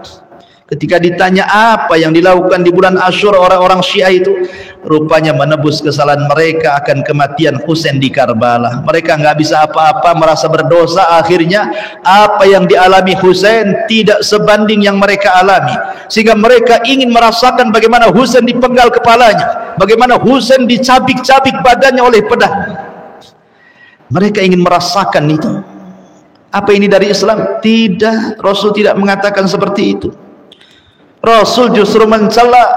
Speaker 2: Ketika ditanya apa yang dilakukan di bulan Asyura orang-orang Syiah itu, rupanya menebus kesalahan mereka akan kematian Husain di Karbala. Mereka nggak bisa apa-apa, merasa berdosa. Akhirnya apa yang dialami Husain tidak sebanding yang mereka alami, sehingga mereka ingin merasakan bagaimana Husain dipenggal kepalanya, bagaimana Husain dicabik-cabik badannya oleh pedang. Mereka ingin merasakan itu. Apa ini dari Islam? Tidak, Rasul tidak mengatakan seperti itu. Rasul justru mencela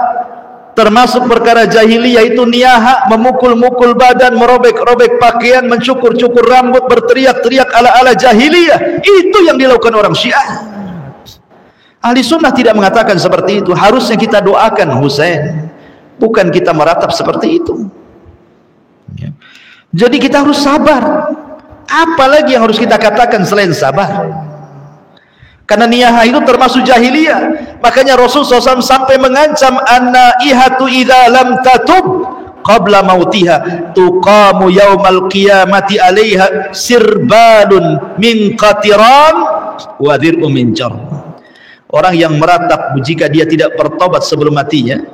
Speaker 2: termasuk perkara jahiliyah itu niyaha, memukul-mukul badan, merobek-robek pakaian, mencukur-cukur rambut, berteriak-teriak ala-ala jahiliyah. Itu yang dilakukan orang Syiah. Ahli sunnah tidak mengatakan seperti itu. Harusnya kita doakan Husain, bukan kita meratap seperti itu ya. Jadi kita harus sabar. Apalagi yang harus kita katakan selain sabar? Karena niyahah itu termasuk jahiliyah. Makanya Rasul SAW sampai mengancam an-naihatu idza lam tatub qabla mautiha tuqamu yaumal qiyamati 'alaiha sirbalun min qatiran wa dir'un min jar. Orang yang meratap jika dia tidak bertobat sebelum matinya,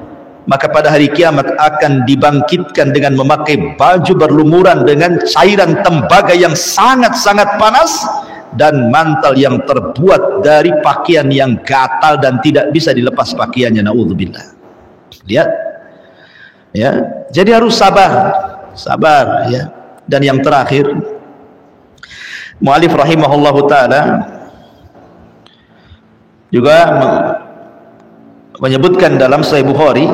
Speaker 2: maka pada hari kiamat akan dibangkitkan dengan memakai baju berlumuran dengan cairan tembaga yang sangat-sangat panas, dan mantel yang terbuat dari pakaian yang gatal dan tidak bisa dilepas pakaiannya. Naudzubillah. Lihat ya, jadi harus sabar ya. Dan yang terakhir, mu'alif rahimahullahu ta'ala juga menyebutkan dalam Sahih Bukhari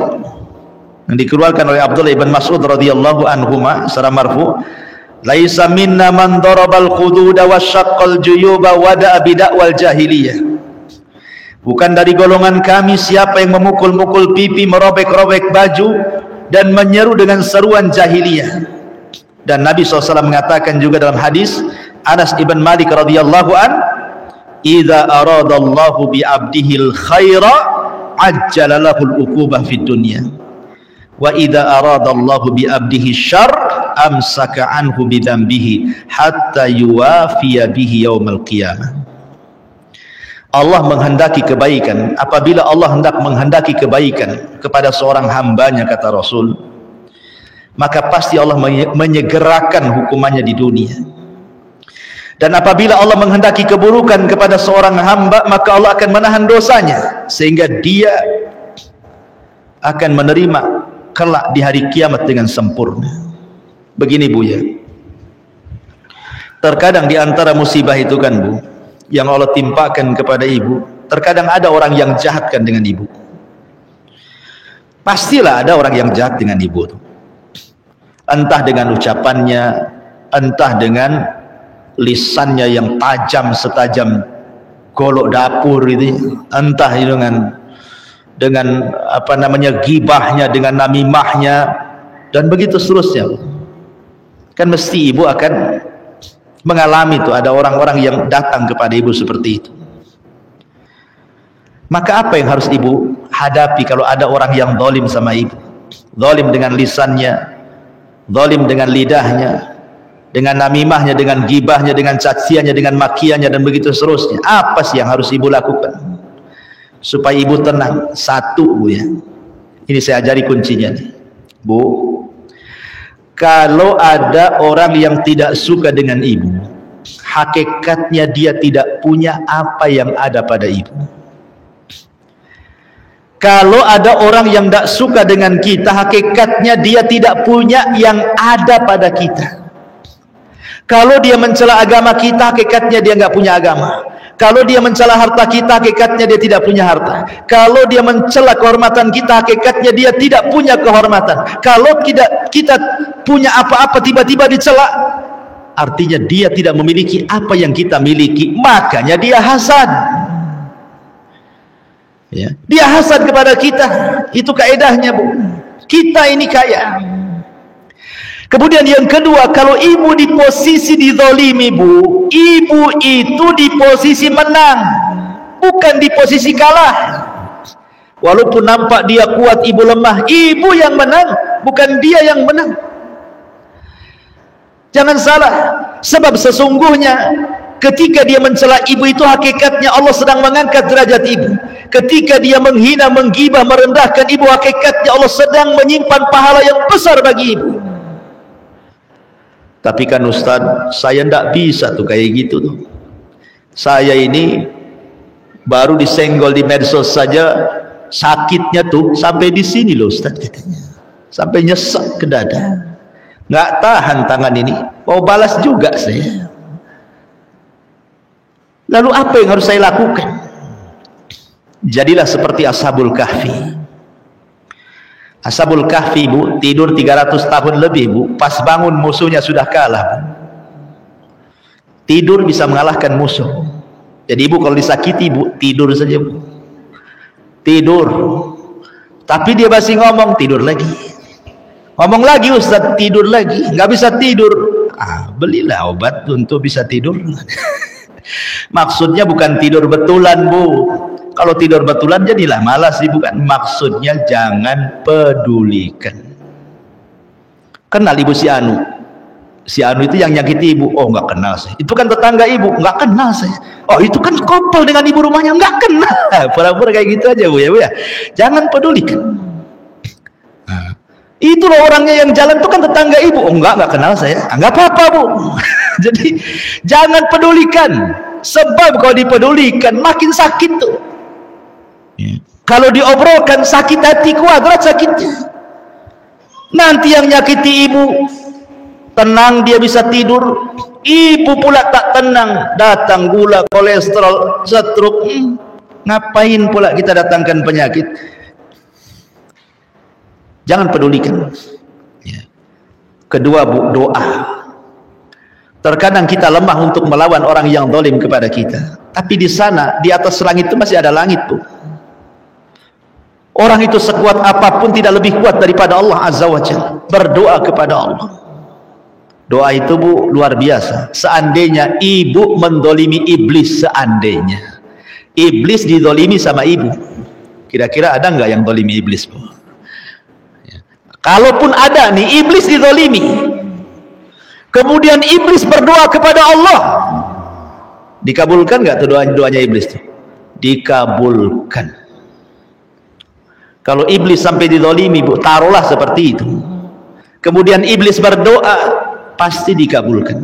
Speaker 2: yang dikeluarkan oleh Abdullah ibn Mas'ud radhiyallahu anhuma secara marfu, laisa minna man darabal khududa wasyaqqal juyuba wada'a bidakwal jahiliyah. Bukan dari golongan kami siapa yang memukul-mukul pipi, merobek-robek baju dan menyeru dengan seruan jahiliyah. Dan Nabi SAW mengatakan juga dalam hadis Anas ibn Malik radhiyallahu an, idza aradallahu bi 'abdihil khaira ajjala lahul uqubah fid dunya wa idza aradallahu bi 'abdihi syarr amsaka anhu bidzambihi hatta yuwafiya bihi yaumal qiyamah. Allah menghendaki kebaikan. Apabila Allah hendak menghendaki kebaikan kepada seorang hambanya, kata Rasul, maka pasti Allah menyegerakan hukumannya di dunia. Dan apabila Allah menghendaki keburukan kepada seorang hamba, maka Allah akan menahan dosanya sehingga dia akan menerima kelak di hari kiamat dengan sempurna. Begini Bu ya, terkadang di antara musibah itu kan Bu, yang Allah timpakan kepada ibu, terkadang ada orang yang jahatkan dengan ibu. Pastilah ada orang yang jahat dengan ibu, entah dengan ucapannya, entah dengan lisannya yang tajam setajam golok dapur itu, entah dengan dengan ghibahnya, dengan namimahnya, dan begitu seterusnya. Kan mesti ibu akan mengalami itu, ada orang-orang yang datang kepada ibu seperti itu. Maka apa yang harus ibu hadapi kalau ada orang yang zalim sama ibu? Zalim dengan lisannya, zalim dengan lidahnya, dengan namimahnya, dengan gibahnya, dengan caciannya, dengan makiannya, dan begitu seterusnya. Apa sih yang harus ibu lakukan supaya ibu tenang? Satu, Bu, ya, ini saya ajari kuncinya nih, Bu. Kalau ada orang yang tidak suka dengan ibu, hakikatnya dia tidak punya apa yang ada pada ibu. Kalau ada orang yang tidak suka dengan kita, hakikatnya dia tidak punya yang ada pada kita. Kalau dia mencela agama kita, hakikatnya dia nggak punya agama. Kalau dia mencela harta kita, hakikatnya dia tidak punya harta. Kalau dia mencela kehormatan kita, hakikatnya dia tidak punya kehormatan. Kalau kita punya apa-apa tiba-tiba dicela, artinya dia tidak memiliki apa yang kita miliki. Makanya dia hasad. Ya, dia hasad kepada kita. Itu kaedahnya, Bu. Kita ini kaya. Kemudian yang kedua, kalau ibu di posisi dizalimi, Bu, ibu itu di posisi menang, bukan di posisi kalah. Walaupun nampak dia kuat, ibu lemah, ibu yang menang, bukan dia yang menang. Jangan salah, sebab sesungguhnya ketika dia mencela ibu itu, hakikatnya Allah sedang mengangkat derajat ibu. Ketika dia menghina, menggibah, merendahkan ibu, hakikatnya Allah sedang menyimpan pahala yang besar bagi ibu. Tapi kan Ustaz, saya tidak bisa tuh kayak gitu tuh. Saya ini baru disenggol di medsos saja, sakitnya tuh sampai di sini loh Ustaz, katanya. Sampai nyesek ke dada. Nggak tahan tangan ini, mau balas juga saya. Lalu apa yang harus saya lakukan? Jadilah seperti Ashabul Kahfi. Ashabul Kahfi, Bu, tidur 300 tahun lebih, Bu. Pas bangun musuhnya sudah kalah, Bu. Tidur bisa mengalahkan musuh. Jadi ibu kalau disakiti, Bu, tidur saja, Bu. Tidur. Tapi dia masih ngomong, tidur lagi. Ngomong lagi, Ustaz, tidur lagi. Nggak bisa tidur. Belilah obat untuk bisa tidur. Maksudnya bukan tidur betulan, Bu. Kalau tidur betulan jadilah malas, bukan. Maksudnya jangan pedulikan. Kenal ibu si Anu? Si Anu itu yang nyakiti ibu. Oh, nggak kenal saya. Itu kan tetangga ibu. Nggak kenal saya. Oh, itu kan kopel dengan ibu rumahnya. Nggak kenal. Pura-pura kayak gitu aja, Bu, ya, Bu, ya. Jangan pedulikan. Itulah orangnya yang jalan itu kan tetangga ibu. Oh, nggak kenal saya. Nggak apa-apa, Bu. Jadi jangan pedulikan. Sebab kalau dipedulikan makin sakit tuh. Kalau diobrolkan sakit hati, kuadrat sakitnya. Nanti yang nyakiti ibu tenang, dia bisa tidur, ibu pula tak tenang, datang gula, kolesterol, stroke. Ngapain pula kita datangkan penyakit? Jangan pedulikan. Kedua, Bu, doa. Terkadang kita lemah untuk melawan orang yang zalim kepada kita, tapi di sana, di atas langit itu masih ada langit, Bu. Orang itu sekuat apapun tidak lebih kuat daripada Allah Azza wa Jalla. Berdoa kepada Allah. Doa itu, Bu, luar biasa. Seandainya ibu mendolimi iblis, seandainya iblis didolimi sama ibu, kira-kira ada nggak yang dolimi iblis, Bu? Kalaupun ada nih, iblis didolimi, kemudian iblis berdoa kepada Allah, dikabulkan nggak tuh doanya iblis? Dikabulkan. Kalau iblis sampai didolimi, Bu, taruhlah seperti itu, kemudian iblis berdoa, pasti dikabulkan.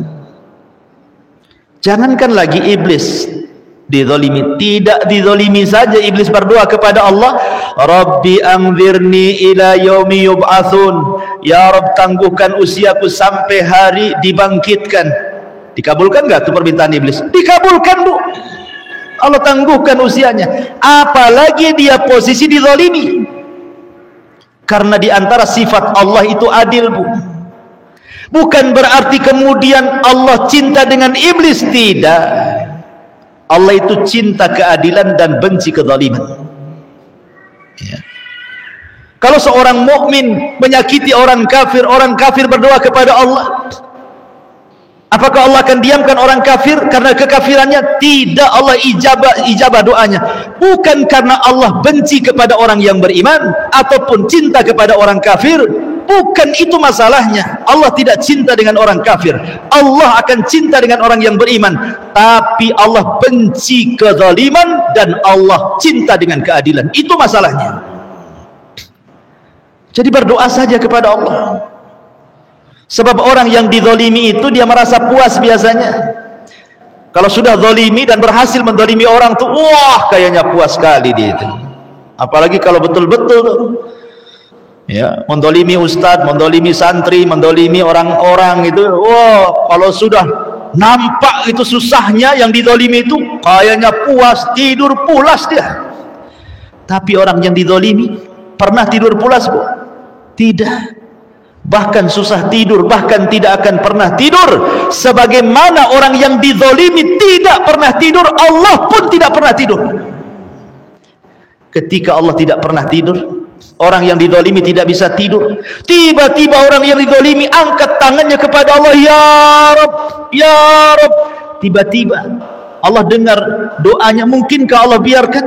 Speaker 2: Jangankan lagi iblis didolimi, tidak didolimi saja iblis berdoa kepada Allah, Rabbi anzirni ila yaumi yub'atsun, ya Rabb, tangguhkan usiaku sampai hari dibangkitkan. Dikabulkan nggak tuh permintaan iblis? Dikabulkan, Bu. Allah tangguhkan usianya. Apalagi dia posisi dizalimi. Karena di antara sifat Allah itu adil, Bu. Bukan berarti kemudian Allah cinta dengan iblis, tidak. Allah itu cinta keadilan dan benci kezaliman. Ya. Kalau seorang mukmin menyakiti orang kafir berdoa kepada Allah, apakah Allah akan diamkan orang kafir karena kekafirannya? Tidak, Allah ijabah doanya. Bukan karena Allah benci kepada orang yang beriman ataupun cinta kepada orang kafir. Bukan itu masalahnya. Allah tidak cinta dengan orang kafir. Allah akan cinta dengan orang yang beriman. Tapi Allah benci kezaliman dan Allah cinta dengan keadilan. Itu masalahnya. Jadi berdoa saja kepada Allah. Sebab orang yang dizalimi itu dia merasa puas biasanya. Kalau sudah zalimi dan berhasil menzalimi orang tuh, wah kayaknya puas sekali dia itu. Apalagi kalau betul-betul ya, menzalimi ustadz, menzalimi santri, menzalimi orang-orang itu, wah kalau sudah nampak itu susahnya yang dizalimi itu, kayaknya puas, tidur pulas dia. Tapi orang yang dizalimi pernah tidur pulas, Bu? Tidak. Bahkan susah tidur, bahkan tidak akan pernah tidur. Sebagaimana orang yang dizalimi tidak pernah tidur, Allah pun tidak pernah tidur. Ketika Allah tidak pernah tidur, orang yang dizalimi tidak bisa tidur. Tiba-tiba orang yang dizalimi angkat tangannya kepada Allah, ya Rabb, ya Rabb. Tiba-tiba Allah dengar doanya. Mungkinkah Allah biarkan?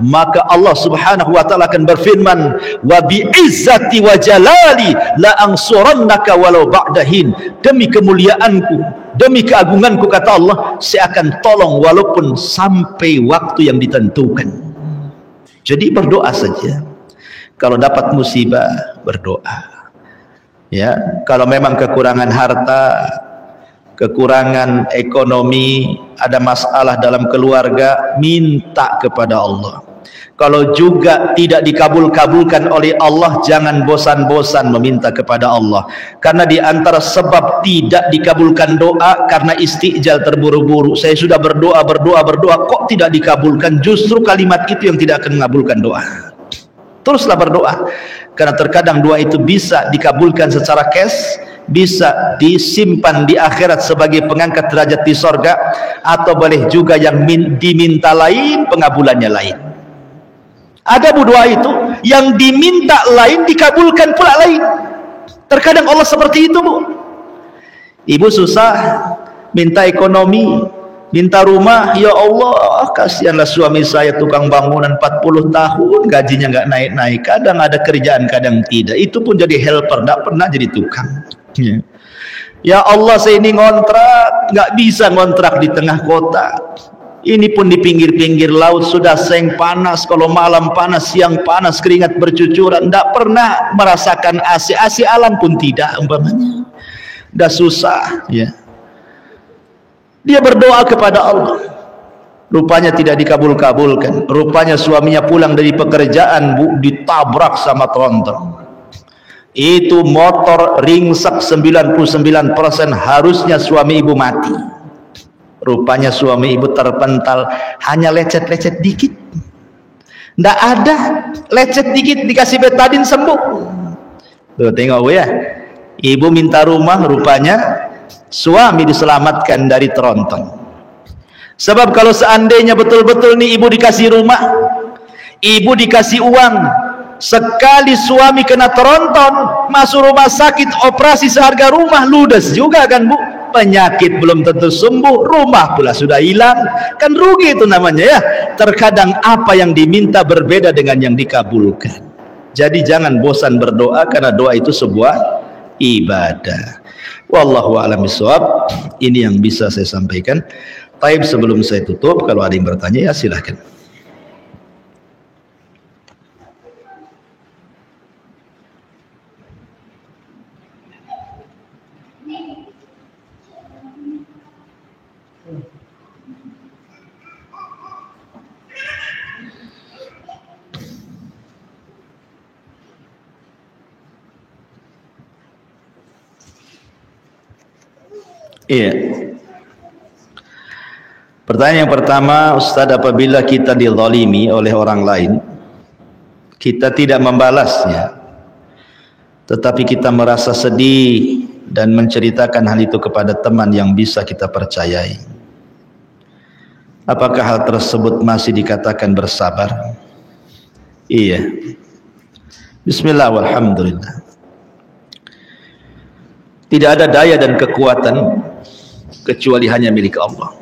Speaker 2: Maka Allah subhanahu wa ta'ala akan berfirman, wa bi'izzati wa jalali la ansurannaka walau ba'dahin. Demi kemuliaanku, demi keagunganku, kata Allah, saya akan tolong walaupun sampai waktu yang ditentukan. Jadi berdoa saja. Kalau dapat musibah, berdoa. Ya, kalau memang kekurangan harta, kekurangan ekonomi, ada masalah dalam keluarga, minta kepada Allah. Kalau juga tidak dikabul-kabulkan oleh Allah, jangan bosan-bosan meminta kepada Allah. Karena di antara sebab tidak dikabulkan doa karena istijal, terburu-buru. Saya sudah berdoa, kok tidak dikabulkan? Justru kalimat itu yang tidak akan mengabulkan doa. Teruslah berdoa, karena terkadang doa itu bisa dikabulkan secara cash, bisa disimpan di akhirat sebagai pengangkat derajat di sorga, atau boleh juga yang diminta lain, pengabulannya lain. Ada Bu doa itu yang diminta lain, dikabulkan pula lain. Terkadang Allah seperti itu, Bu. Ibu susah minta ekonomi, minta rumah, ya Allah kasihanlah suami saya tukang bangunan 40 tahun gajinya nggak naik-naik, kadang ada kerjaan kadang tidak, itu pun jadi helper, nggak pernah jadi tukang. Ya Allah, saya ini ngontrak, nggak bisa ngontrak di tengah kota, ini pun di pinggir-pinggir laut, sudah seng panas, kalau malam panas, siang panas, keringat bercucuran, nggak pernah merasakan AC alam pun tidak, umpamanya udah susah ya. Dia berdoa kepada Allah, rupanya tidak dikabul-kabulkan. Rupanya suaminya pulang dari pekerjaan, Bu, ditabrak sama tronton. Itu motor ringsek 99%, harusnya suami ibu mati. Rupanya suami ibu terpental, hanya lecet-lecet dikit. Nggak ada, lecet dikit dikasih betadin sembuh. Tuh tengok Bu ya, ibu minta rumah, rupanya suami diselamatkan dari tronton. Sebab kalau seandainya betul-betul nih ibu dikasih rumah, ibu dikasih uang, sekali suami kena tronton, masuk rumah sakit, operasi seharga rumah, ludes juga kan Bu. Penyakit belum tentu sembuh, rumah pula sudah hilang, kan rugi itu namanya ya. Terkadang apa yang diminta berbeda dengan yang dikabulkan. Jadi jangan bosan berdoa, karena doa itu sebuah ibadah. Wallahu a'lam bishawab. Ini yang bisa saya sampaikan. Taib, sebelum saya tutup, kalau ada yang bertanya ya silahkan. Iya. Pertanyaan yang pertama, Ustaz, apabila kita dizalimi oleh orang lain, kita tidak membalasnya, tetapi kita merasa sedih dan menceritakan hal itu kepada teman yang bisa kita percayai, apakah hal tersebut masih dikatakan bersabar? Iya. Bismillah walhamdulillah. Tidak ada daya dan kekuatan kecuali hanya milik Allah.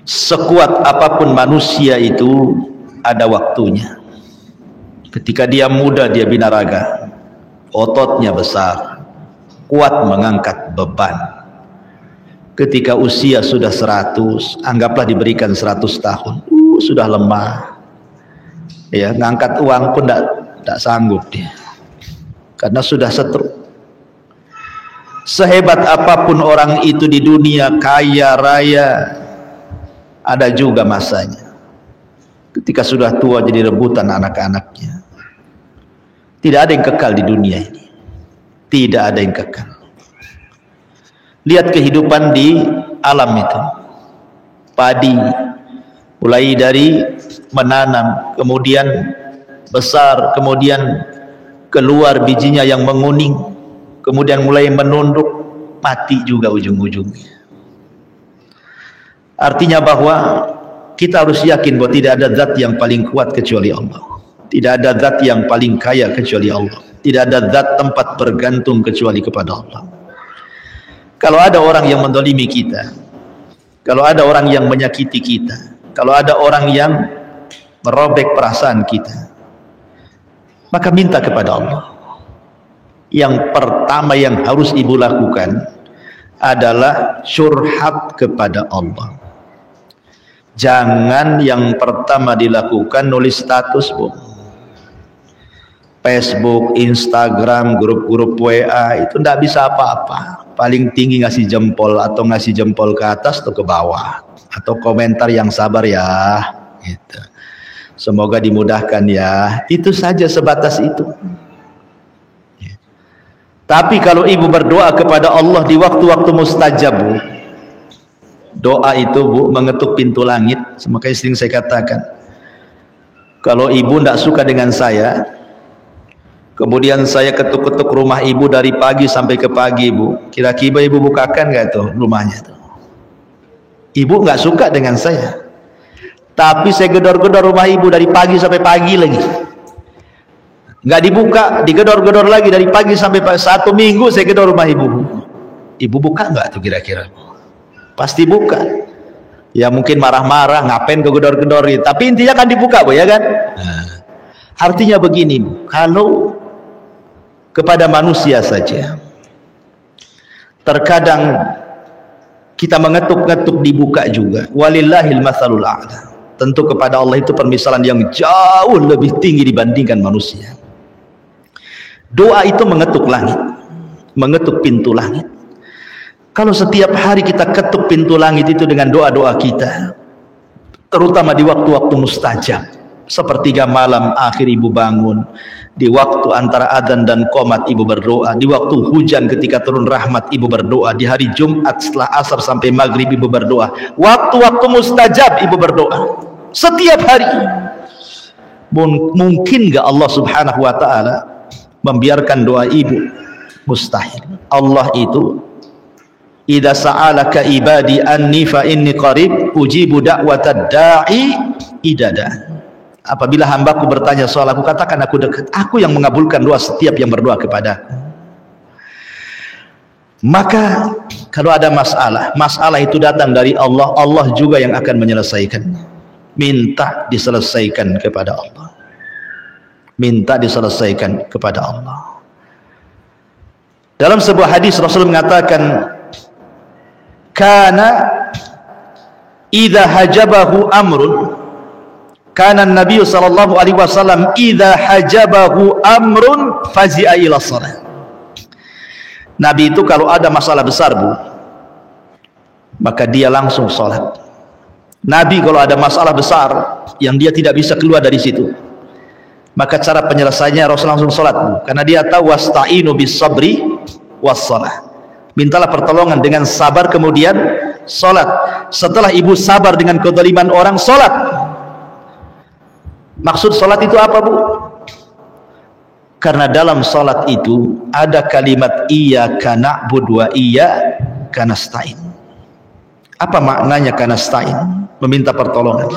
Speaker 2: Sekuat apapun manusia itu ada waktunya. Ketika dia muda dia binaraga, ototnya besar, kuat mengangkat beban. Ketika usia sudah 100, anggaplah diberikan 100 tahun, sudah lemah. Ya, ngangkat uang pun tidak sanggup dia. Karena sudah setruk. Sehebat apapun orang itu di dunia, kaya raya, ada juga masanya. Ketika sudah tua jadi rebutan anak-anaknya. Tidak ada yang kekal di dunia ini. Tidak ada yang kekal. Lihat kehidupan di alam itu. Padi, mulai dari menanam, kemudian besar, kemudian keluar bijinya yang menguning, kemudian mulai menunduk, mati juga ujung-ujungnya. Artinya bahwa kita harus yakin bahwa tidak ada zat yang paling kuat kecuali Allah. Tidak ada zat yang paling kaya kecuali Allah. Tidak ada zat tempat bergantung kecuali kepada Allah. Kalau ada orang yang mendolimi kita, kalau ada orang yang menyakiti kita, kalau ada orang yang merobek perasaan kita, maka minta kepada Allah. Yang pertama yang harus ibu lakukan adalah curhat kepada Allah. Jangan yang pertama dilakukan nulis status, Bu. Facebook, Instagram, grup-grup WA itu tidak bisa apa-apa. Paling tinggi ngasih jempol, atau ngasih jempol ke atas atau ke bawah, atau komentar yang sabar ya gitu. Semoga dimudahkan ya. Itu saja, sebatas itu. Tapi kalau ibu berdoa kepada Allah di waktu-waktu mustajab, Bu, doa itu, Bu, mengetuk pintu langit. Makanya sering saya katakan, kalau ibu tidak suka dengan saya, kemudian saya ketuk-ketuk rumah ibu dari pagi sampai ke pagi, Bu, kira-kira ibu bukakan nggak tuh rumahnya tuh? Ibu nggak suka dengan saya, tapi saya gedor-gedor rumah ibu dari pagi sampai pagi lagi, nggak dibuka, digedor-gedor lagi dari pagi sampai 1 minggu saya gedor rumah ibu. Ibu buka nggak tuh kira-kira? Pasti buka. Ya mungkin marah-marah, ngapain ke gedor-gedor gitu. Tapi intinya kan dibuka, Bu, ya kan? Nah, artinya begini, Bu, kalau kepada manusia saja terkadang kita mengetuk-ngetuk dibuka juga. Walillahil matsalul a'la. Tentu kepada Allah itu permisalan yang jauh lebih tinggi dibandingkan manusia. Doa itu mengetuk langit, mengetuk pintu langit. Kalau setiap hari kita ketuk pintu langit itu dengan doa-doa kita, terutama di waktu-waktu mustajab, sepertiga malam akhir ibu bangun, di waktu antara adzan dan qomat ibu berdoa, di waktu hujan ketika turun rahmat ibu berdoa, di hari Jumat setelah asar sampai maghrib ibu berdoa, waktu-waktu mustajab ibu berdoa setiap hari. Mungkin gak Allah subhanahu wa ta'ala membiarkan doa ibu? Mustahil. Allah itu idza sa'alaka ibadi anni fa inni qarib ujibu da'watad da'i idada. Apabila hambaku bertanya soal aku, katakan aku dekat. Aku yang mengabulkan doa setiap yang berdoa kepadaku. Maka kalau ada masalah, masalah itu datang dari Allah, Allah juga yang akan menyelesaikan. Minta diselesaikan kepada Allah. Minta diselesaikan kepada Allah. Dalam sebuah hadis Rasul mengatakan, kana idza hajabahu amrun, kana Nabi sallallahu alaihi wasallam idza hajabahu amrun fazi'a ila shalah. Nabi itu kalau ada masalah besar, Bu, maka dia langsung salat. Nabi kalau ada masalah besar yang dia tidak bisa keluar dari situ, maka cara penyelesaiannya Rasul langsung salat, Bu, karena dia tahu wasta'inu bis sabri was shalah. Mintalah pertolongan dengan sabar kemudian salat. Setelah ibu sabar dengan kezaliman orang, salat. Maksud salat itu apa, Bu? Karena dalam salat itu ada kalimat iyyaka na'budu wa iyyaka nasta'in. Apa maknanya kanasta'in? Meminta pertolongan.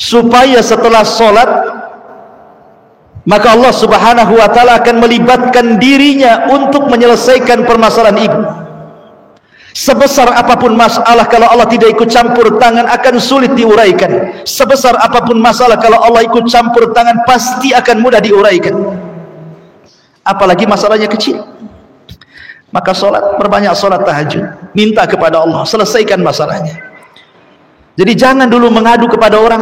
Speaker 2: supaya setelah sholat maka Allah subhanahu wa ta'ala akan melibatkan dirinya untuk menyelesaikan permasalahan ibu. Sebesar apapun masalah, kalau Allah tidak ikut campur tangan akan sulit diuraikan. Sebesar apapun masalah, kalau Allah ikut campur tangan pasti akan mudah diuraikan. Apalagi masalahnya kecil. Maka sholat, perbanyak sholat tahajud, minta kepada Allah, selesaikan masalahnya. Jadi jangan dulu mengadu kepada orang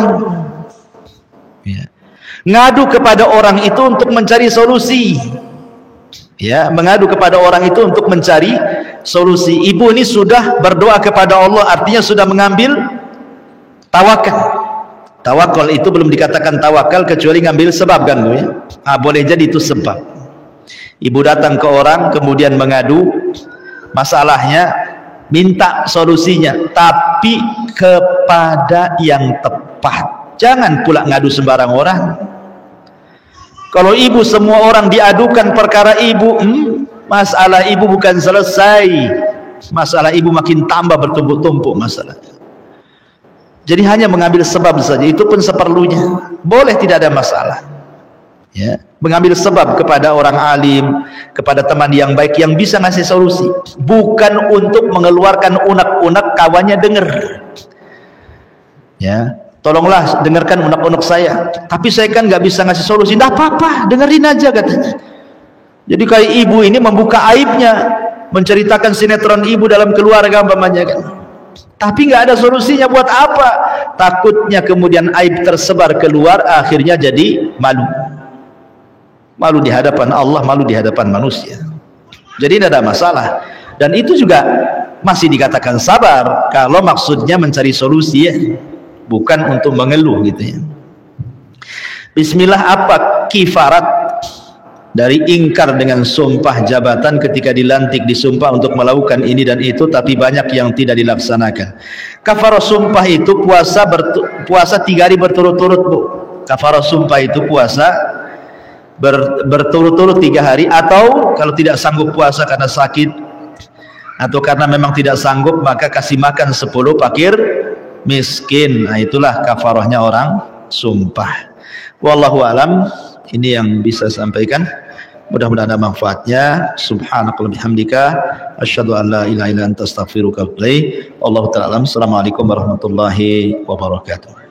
Speaker 2: ya. Ngadu kepada orang itu untuk mencari solusi ya, mengadu kepada orang itu untuk mencari solusi. Ibu ini sudah berdoa kepada Allah, artinya sudah mengambil tawakal. Tawakal itu belum dikatakan tawakal kecuali ngambil sebab kan Bu ya. Boleh jadi itu sebab. Ibu datang ke orang kemudian mengadu masalahnya, minta solusinya, tapi kepada yang tepat. Jangan pula ngadu sembarang orang. Kalau ibu semua orang diadukan perkara ibu, masalah ibu bukan selesai. Masalah ibu makin tambah bertumpuk-tumpuk masalahnya. Jadi hanya mengambil sebab saja, itu pun seperlunya. Boleh, tidak ada masalah. Ya, mengambil sebab kepada orang alim, kepada teman yang baik yang bisa ngasih solusi, bukan untuk mengeluarkan unek-unek kawannya dengar. Ya, tolonglah dengarkan unek-unek saya, tapi saya kan nggak bisa ngasih solusi. Nggak apa-apa, dengerin aja katanya. Jadi kayak ibu ini membuka aibnya, menceritakan sinetron ibu dalam keluarga umpamanya kan, tapi nggak ada solusinya. Buat apa? Takutnya kemudian aib tersebar keluar, akhirnya jadi malu. Malu di hadapan Allah, malu di hadapan manusia. Jadi tidak ada masalah. Dan itu juga masih dikatakan sabar kalau maksudnya mencari solusi ya, bukan untuk mengeluh gitu ya. Bismillah, apa kifarat dari ingkar dengan sumpah jabatan ketika dilantik, disumpah untuk melakukan ini dan itu tapi banyak yang tidak dilaksanakan? Kafarah sumpah itu puasa 3 hari berturut-turut Bu. Kafarah sumpah itu puasa berturut-turut 3 hari, atau kalau tidak sanggup puasa karena sakit atau karena memang tidak sanggup maka kasih makan 10 fakir miskin. Nah, itulah kafarahnya orang sumpah. Wallahu alam, ini yang bisa sampaikan. Mudah-mudahan ada manfaatnya. Subhanakallahumma bihamdika asyhadu an la ilaha illa anta astaghfiruka wa atubu ilaik. Wallahu ta'ala alam. Assalamualaikum warahmatullahi wabarakatuh.